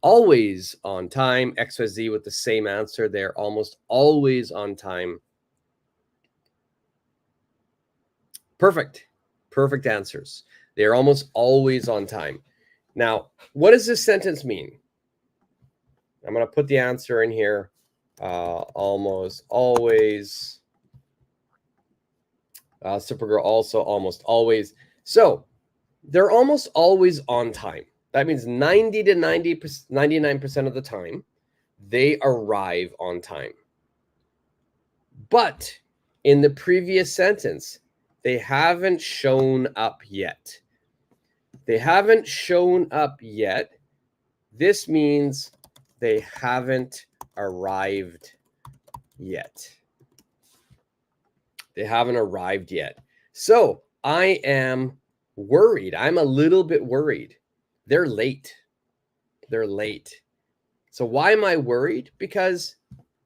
always on time. XYZ with the same answer. They're almost always on time. Perfect. Perfect answers. They're almost always on time. Now, what does this sentence mean? I'm going to put the answer in here. Almost always. Supergirl also almost always. So they're almost always on time. That means 90 to 99% of the time, they arrive on time. But in the previous sentence, they haven't shown up yet. They haven't shown up yet. This means they haven't arrived yet. They haven't arrived yet. So I am worried. I'm a little bit worried. They're late. They're late. So why am I worried? Because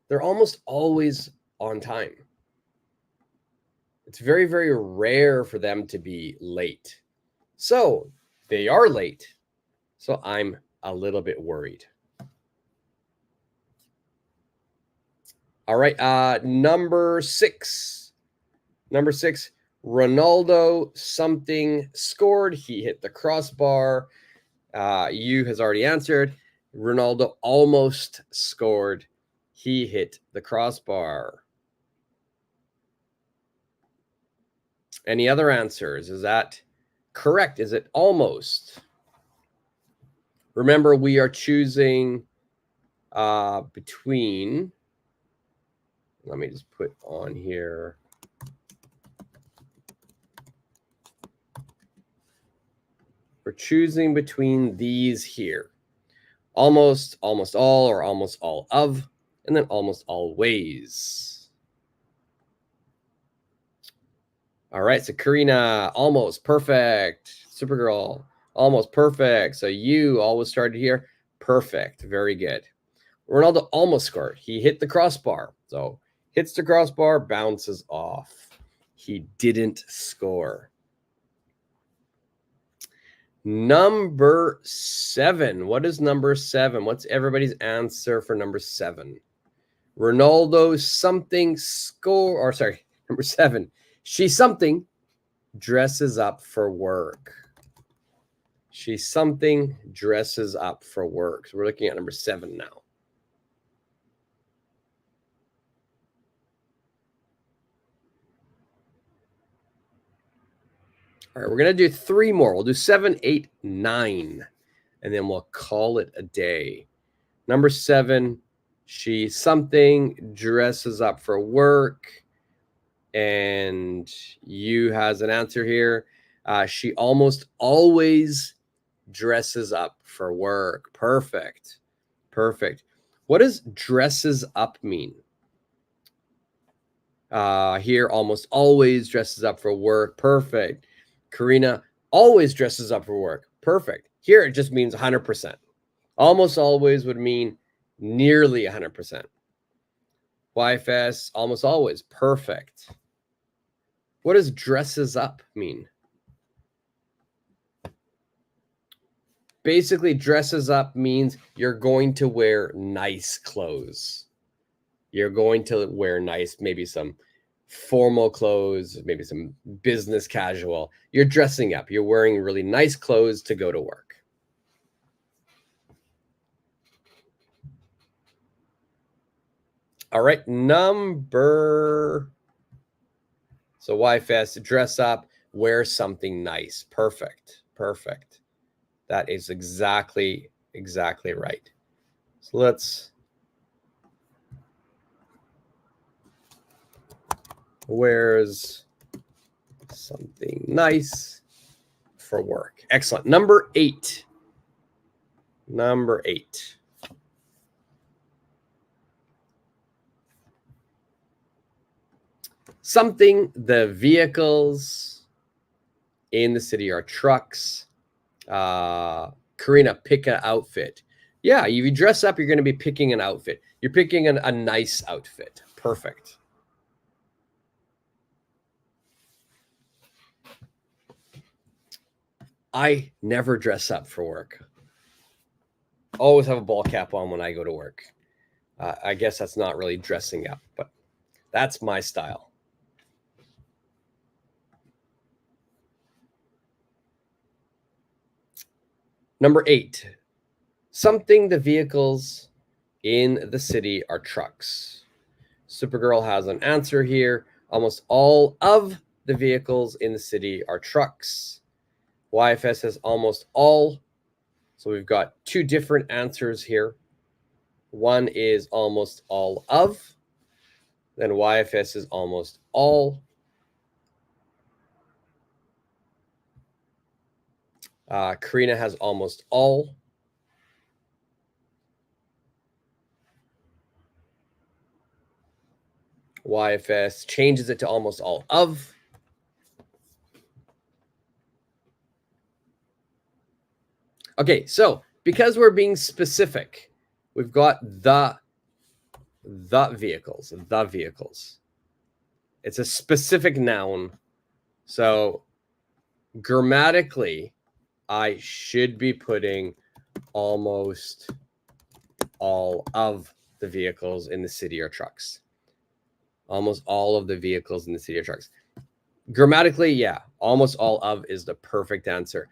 they're almost always on time. It's very, very rare for them to be late. So they are late. So I'm a little bit worried. All right, number 6. Number 6, Ronaldo something scored. He hit the crossbar. You has already answered. Ronaldo almost scored. He hit the crossbar. Any other answers? Is that correct? Is it almost? Remember, we are choosing between. Let me just put on here. We're choosing between these here. Almost, almost all, or almost all of, and then almost always. All right, so Karina, almost perfect. Supergirl, almost perfect. So you always started here. Perfect. Very good. Ronaldo almost scored. He hit the crossbar. So hits the crossbar, bounces off. He didn't score. Number 7. What is number 7? What's everybody's answer for number 7? Ronaldo something score, or sorry, number 7. She something dresses up for work. She something dresses up for work. So we're looking at number 7 now. All right, we're going to do 3 more. We'll do 7, 8, 9, and then we'll call it a day. Number 7, she something dresses up for work. And you has an answer here. She almost always dresses up for work. Perfect. Perfect. What does dresses up mean? Here, almost always dresses up for work. Perfect. Karina always dresses up for work. Perfect. Here, it just means 100%. Almost always would mean nearly 100%. YFS, almost always. Perfect. What does dresses up mean? Basically, dresses up means you're going to wear nice clothes. You're going to wear nice, maybe some formal clothes, maybe some business casual. You're dressing up. You're wearing really nice clothes to go to work. All right, so YFS, dress up, wear something nice. Perfect. That is exactly right. So let's wears something nice for work. Excellent. Number 8. Something the vehicles in the city are trucks. Karina, pick an outfit. Yeah, if you dress up, you're going to be picking an outfit. You're picking a nice outfit. Perfect. I never dress up for work. Always have a ball cap on when I go to work. I guess that's not really dressing up, but that's my style. Number 8, something the vehicles in the city are trucks. Supergirl has an answer here. Almost all of the vehicles in the city are trucks. YFS has almost all. So we've got 2 different answers here. One is almost all of. Then YFS is almost all. Karina has almost all. YFS changes it to almost all of. Okay, so because we're being specific, we've got the vehicles. It's a specific noun. So grammatically, I should be putting almost all of the vehicles in the city are trucks. Almost all of the vehicles in the city are trucks. Grammatically, yeah, almost all of is the perfect answer.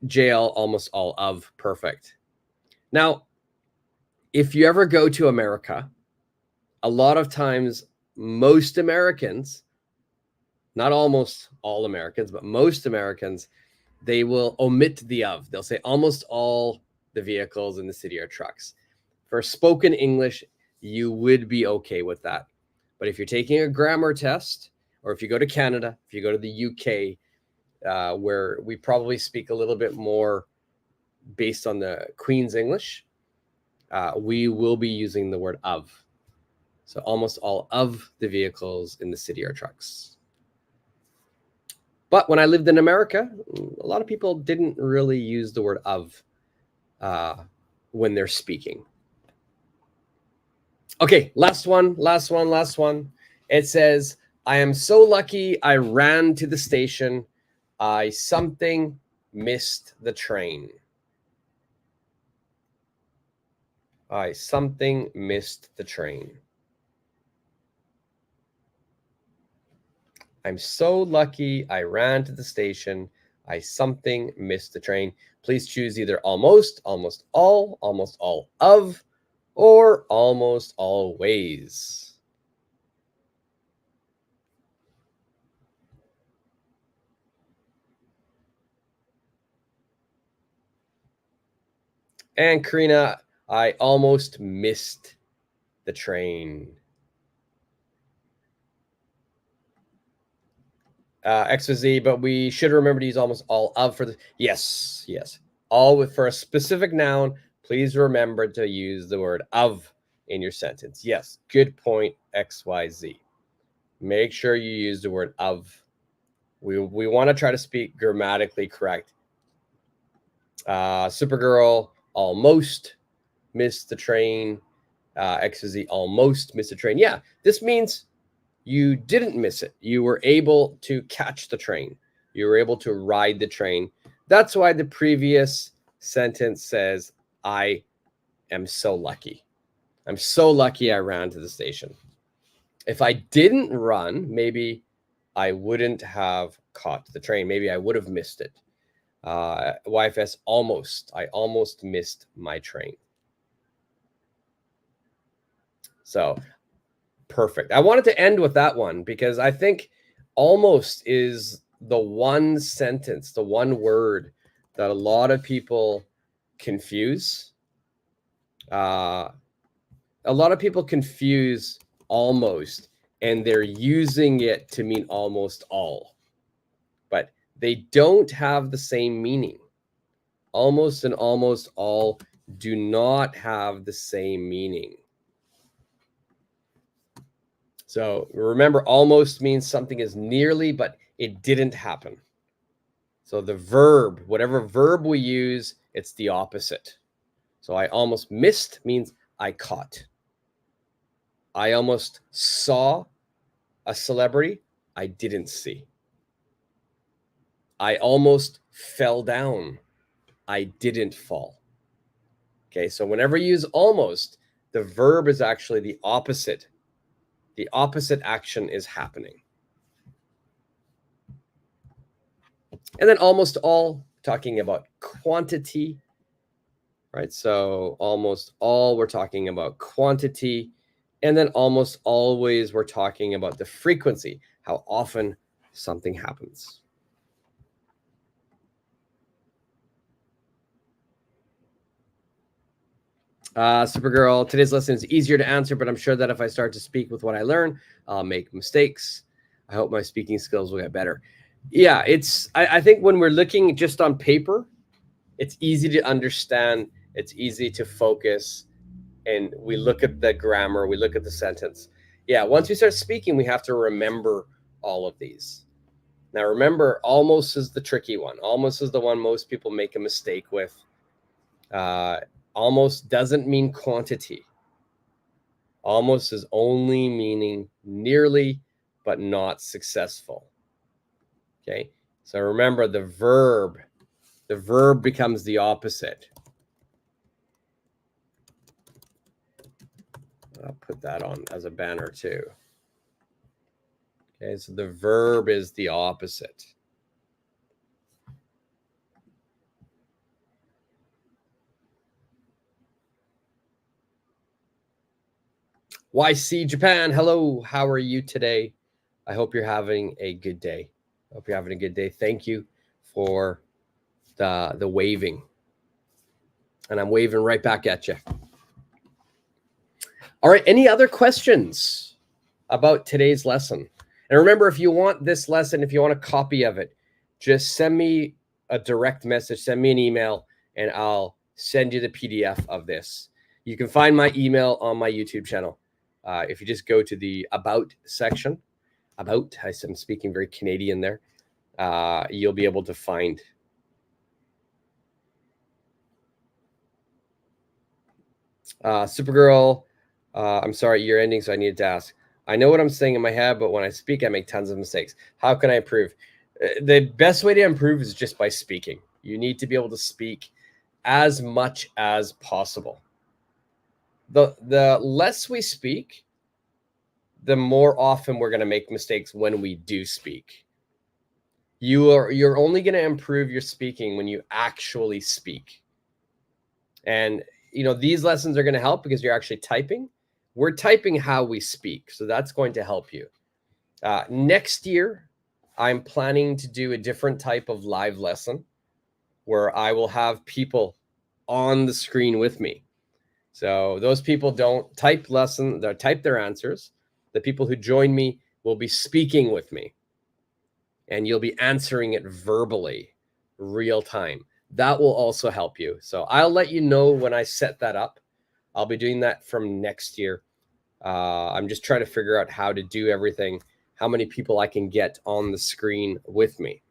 JL, almost all of, perfect. Now, if you ever go to America, a lot of times most Americans, not almost all Americans, but most Americans, they will omit the of. They'll say almost all the vehicles in the city are trucks. For spoken English, you would be okay with that. But if you're taking a grammar test, or if you go to Canada, if you go to the UK, where we probably speak a little bit more based on the Queen's English, we will be using the word of. So almost all of the vehicles in the city are trucks. But when I lived in America, a lot of people didn't really use the word of when they're speaking. Okay, last one. It says, I am so lucky I ran to the station. I something missed the train. I something missed the train. I'm so lucky I ran to the station. I something missed the train. Please choose either almost, almost all of, or almost always. And Karina, I almost missed the train. X with Z, but we should remember to use almost all of for the, yes. All with, for a specific noun, please remember to use the word of in your sentence. Yes, good point, XYZ. Make sure you use the word of. We want to try to speak grammatically correct. Supergirl almost missed the train. XYZ almost missed the train. Yeah, this means you didn't miss it. You were able to catch the train. You were able to ride the train. That's why the previous sentence says, I am so lucky. I'm so lucky I ran to the station. If I didn't run, maybe I wouldn't have caught the train. Maybe I would have missed it. YFS, almost. I almost missed my train. So perfect. I wanted to end with that one because I think almost is the one sentence, the one word that a lot of people confuse. A lot of people confuse almost, and they're using it to mean almost all, but they don't have the same meaning. Almost and almost all do not have the same meaning. So remember, almost means something is nearly, but it didn't happen. So the verb, whatever verb we use, it's the opposite. So I almost missed means I caught. I almost saw a celebrity I didn't see. I almost fell down. I didn't fall. Okay, so whenever you use almost, the verb is actually the opposite. The opposite action is happening. And then almost all, talking about quantity, right? So almost all, we're talking about quantity. And then almost always, we're talking about the frequency, how often something happens. Supergirl, today's lesson is easier to answer, but I'm sure that if I start to speak with what I learn, I'll make mistakes. I hope my speaking skills will get better. Yeah, I think when we're looking just on paper, it's easy to understand. It's easy to focus. And we look at the grammar, we look at the sentence. Yeah, once we start speaking, we have to remember all of these. Now, remember, almost is the tricky one. Almost is the one most people make a mistake with. Almost doesn't mean quantity. Almost is only meaning nearly, but not successful. Okay, so remember the verb becomes the opposite. I'll put that on as a banner too. Okay, so the verb is the opposite. YC Japan, hello, how are you today? I hope you're having a good day. Hope you're having a good day. Thank you for the waving. And I'm waving right back at you. All right, any other questions about today's lesson? And remember, if you want this lesson, if you want a copy of it, just send me a direct message, send me an email, and I'll send you the PDF of this. You can find my email on my YouTube channel. If you just go to the About section, I'm speaking very Canadian there, you'll be able to find. Supergirl, I'm sorry, you're ending, so I needed to ask. I know what I'm saying in my head, but when I speak, I make tons of mistakes. How can I improve? The best way to improve is just by speaking. You need to be able to speak as much as possible. The less we speak, the more often we're going to make mistakes when we do speak. You're only going to improve your speaking when you actually speak. And these lessons are going to help because you're actually typing. We're typing how we speak, so that's going to help you. Next year, I'm planning to do a different type of live lesson where I will have people on the screen with me. So those people don't type they type their answers. The people who join me will be speaking with me, and you'll be answering it verbally, real time. That will also help you. So I'll let you know when I set that up. I'll be doing that from next year. I'm just trying to figure out how to do everything, how many people I can get on the screen with me.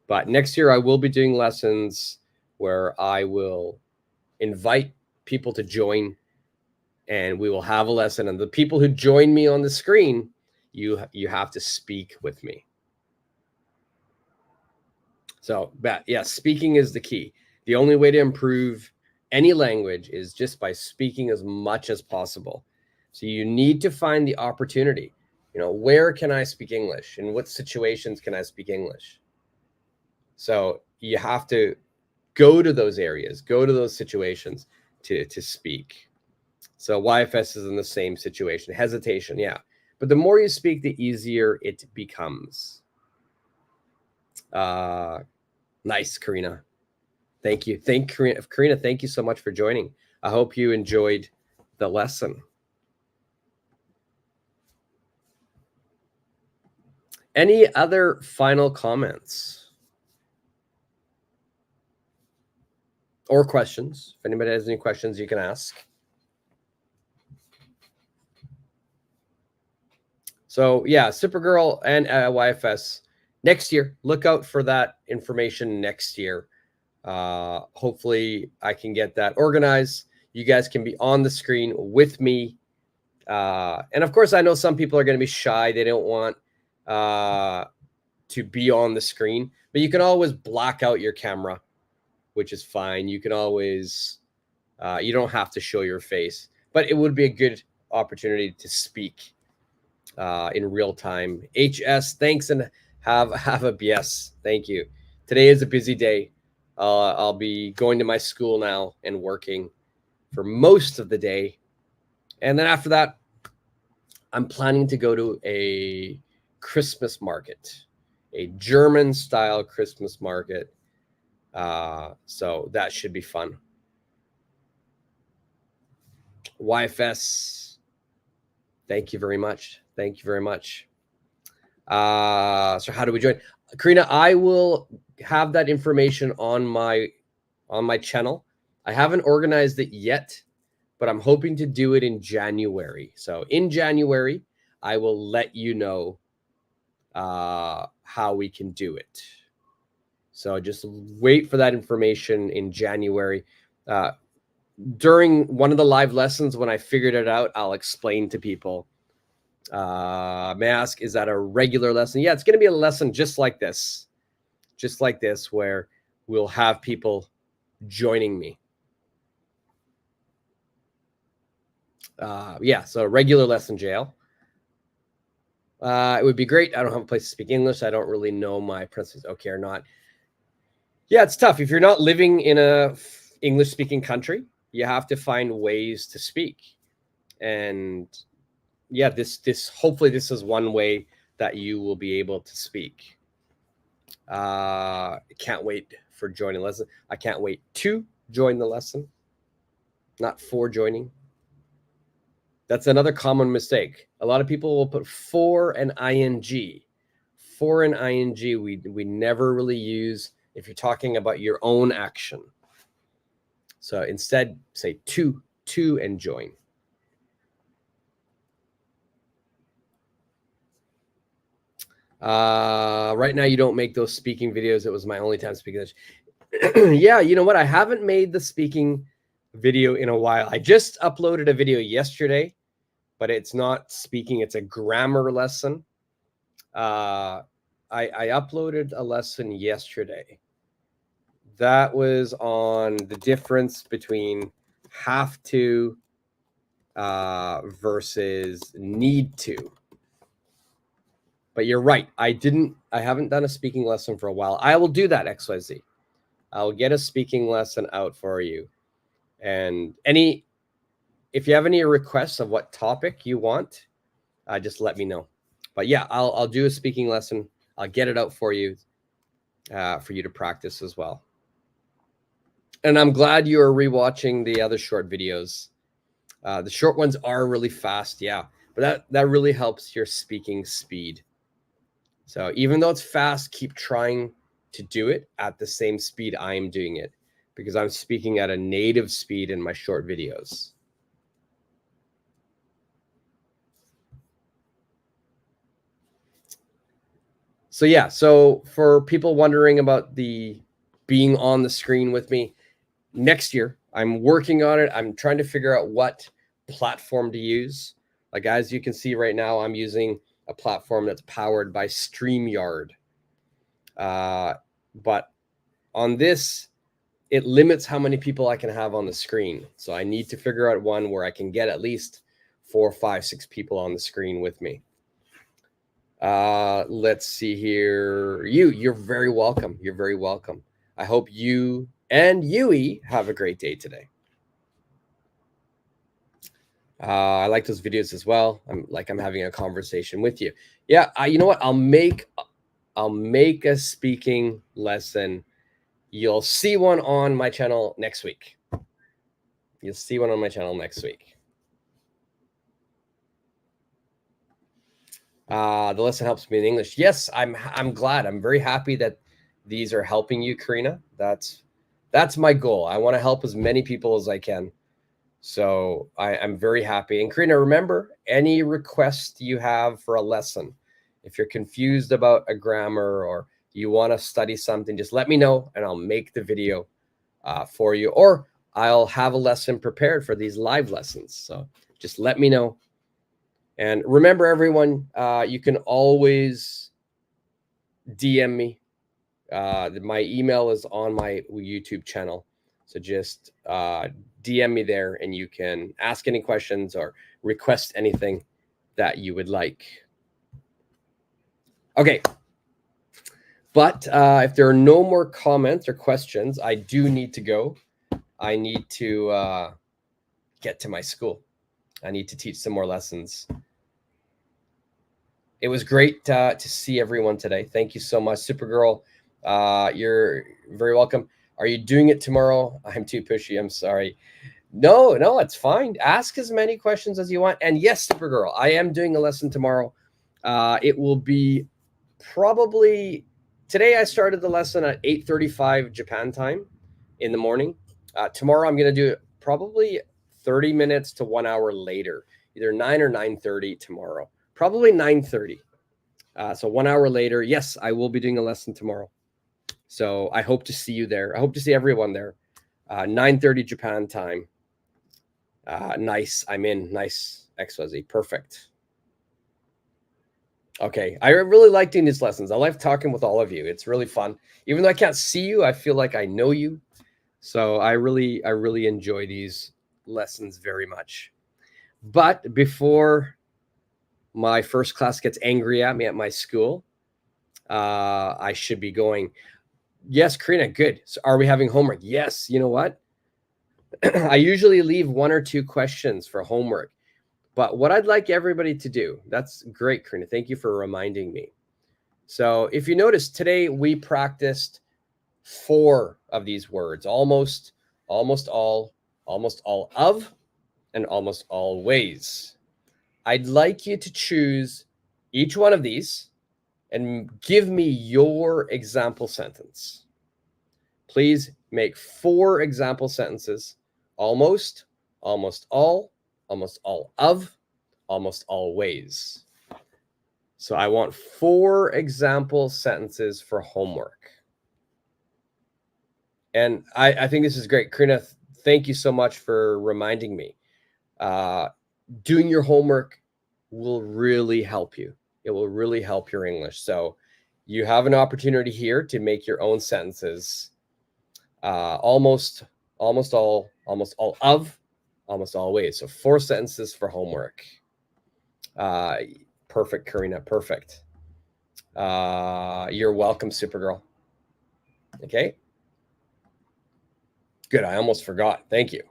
But next year I will be doing lessons where I will invite people to join, and we will have a lesson. And the people who join me on the screen, you have to speak with me. So, yeah, speaking is the key. The only way to improve any language is just by speaking as much as possible. So you need to find the opportunity. Where can I speak English? In what situations can I speak English? So you have to go to those areas, go to those situations to speak. So YFS is in the same situation. Hesitation, yeah. But the more you speak, the easier it becomes. Nice, Karina. Thank you. Karina, thank you so much for joining. I hope you enjoyed the lesson. Any other final comments or questions? If anybody has any questions, you can ask. So yeah, Supergirl and YFS next year. Look out for that information next year. Hopefully I can get that organized. You guys can be on the screen with me. And of course, I know some people are going to be shy. They don't want to be on the screen, but you can always black out your camera, which is fine. You can always, you don't have to show your face, but it would be a good opportunity to speak in real time. HS, thanks, and have a BS. Thank you. Today is a busy day. I'll be going to my school now and working for most of the day. And then after that, I'm planning to go to a Christmas market, a German style Christmas market. So that should be fun. YFS, thank you very much. Thank you very much. So how do we join? Karina, I will have that information on my channel. I haven't organized it yet, but I'm hoping to do it in January. So in January, I will let you know how we can do it. So just wait for that information in January. During one of the live lessons, when I figured it out, I'll explain to people. May I ask, is that a regular lesson? Yeah, it's going to be a lesson just like this, where we'll have people joining me. Yeah, so regular lesson, JL. It would be great. I don't have a place to speak English. I don't really know my principles, okay or not. Yeah, it's tough. If you're not living in a English-speaking country, you have to find ways to speak. And yeah, this hopefully this is one way that you will be able to speak. Can't wait for joining the lesson. I can't wait to join the lesson, not for joining. That's another common mistake. A lot of people will put for an ing. For an ing, we never really use if you're talking about your own action. So instead, say to and join. Right now, you don't make those speaking videos. It was my only time speaking English. Yeah, you know what? I haven't made the speaking video in a while. I just uploaded a video yesterday, but it's not speaking. It's a grammar lesson. I uploaded a lesson yesterday. That was on the difference between have to versus need to. But you're right. I haven't done a speaking lesson for a while. I will do that, XYZ. I'll get a speaking lesson out for you. And if you have any requests of what topic you want, just let me know. But yeah, I'll do a speaking lesson. I'll get it out for you to practice as well. And I'm glad you are rewatching the other short videos. The short ones are really fast, yeah. But that really helps your speaking speed. So even though it's fast, keep trying to do it at the same speed I'm doing it, because I'm speaking at a native speed in my short videos. So yeah, so for people wondering about the being on the screen with me, next year, I'm working on it. I'm trying to figure out what platform to use. Like, as you can see right now, I'm using a platform that's powered by StreamYard. But on this, it limits how many people I can have on the screen. So I need to figure out one where I can get at least 4, 5, 6 people on the screen with me. Let's see here. You're very welcome. You're very welcome. I hope you and Yui have a great day today. I like those videos as well. I'm having a conversation with you. Yeah, you know what? I'll make a speaking lesson. You'll see one on my channel next week. You'll see one on my channel next week. The lesson helps me in English. Yes, I'm glad. I'm very happy that these are helping you, Karina. That's my goal. I want to help as many people as I can. So I'm very happy. And Karina, remember, any request you have for a lesson, if you're confused about a grammar or you want to study something, just let me know and I'll make the video for you. Or I'll have a lesson prepared for these live lessons. So just let me know. And remember, everyone, you can always DM me. My email is on my YouTube channel. So just DM me there and you can ask any questions or request anything that you would like. Okay. But if there are no more comments or questions, I do need to go. I need to get to my school. I need to teach some more lessons. It was great to see everyone today. Thank you so much, Supergirl. You're very welcome. Are you doing it tomorrow? I'm too pushy. I'm sorry. No, it's fine. Ask as many questions as you want. And yes, Supergirl, I am doing a lesson tomorrow. It will be probably today. I started the lesson at 8:35 Japan time in the morning. Tomorrow I'm going to do it probably 30 minutes to 1 hour later, either 9 or 9:30 tomorrow. Probably 9:30. So 1 hour later. Yes, I will be doing a lesson tomorrow. So I hope to see you there. I hope to see everyone there. 9:30 Japan time. Nice. I'm in. Nice. XYZ. Perfect. Okay. I really like doing these lessons. I like talking with all of you. It's really fun. Even though I can't see you, I feel like I know you. So I really enjoy these lessons very much. But before my first class gets angry at me at my school, I should be going. Yes, Karina, good. So are we having homework? Yes. You know what? I usually leave 1 or 2 questions for homework. But what I'd like everybody to do, that's great, Karina. Thank you for reminding me. So if you notice, today we practiced 4 of these words, almost all of, and almost always. I'd like you to choose each one of these and give me your example sentence. Please make 4 example sentences. Almost all of, almost always. So I want 4 example sentences for homework. And I think this is great. Karina, thank you so much for reminding me. Doing your homework will really help you. It will really help your English. So you have an opportunity here to make your own sentences. Almost all of, almost always. So 4 sentences for homework. Perfect, Karina. Perfect. You're welcome, Supergirl. Okay. Good. I almost forgot. Thank you.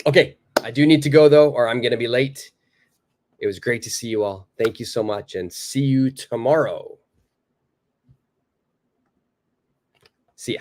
Okay. I do need to go, though, or I'm going to be late. It was great to see you all. Thank you so much, and see you tomorrow. See ya.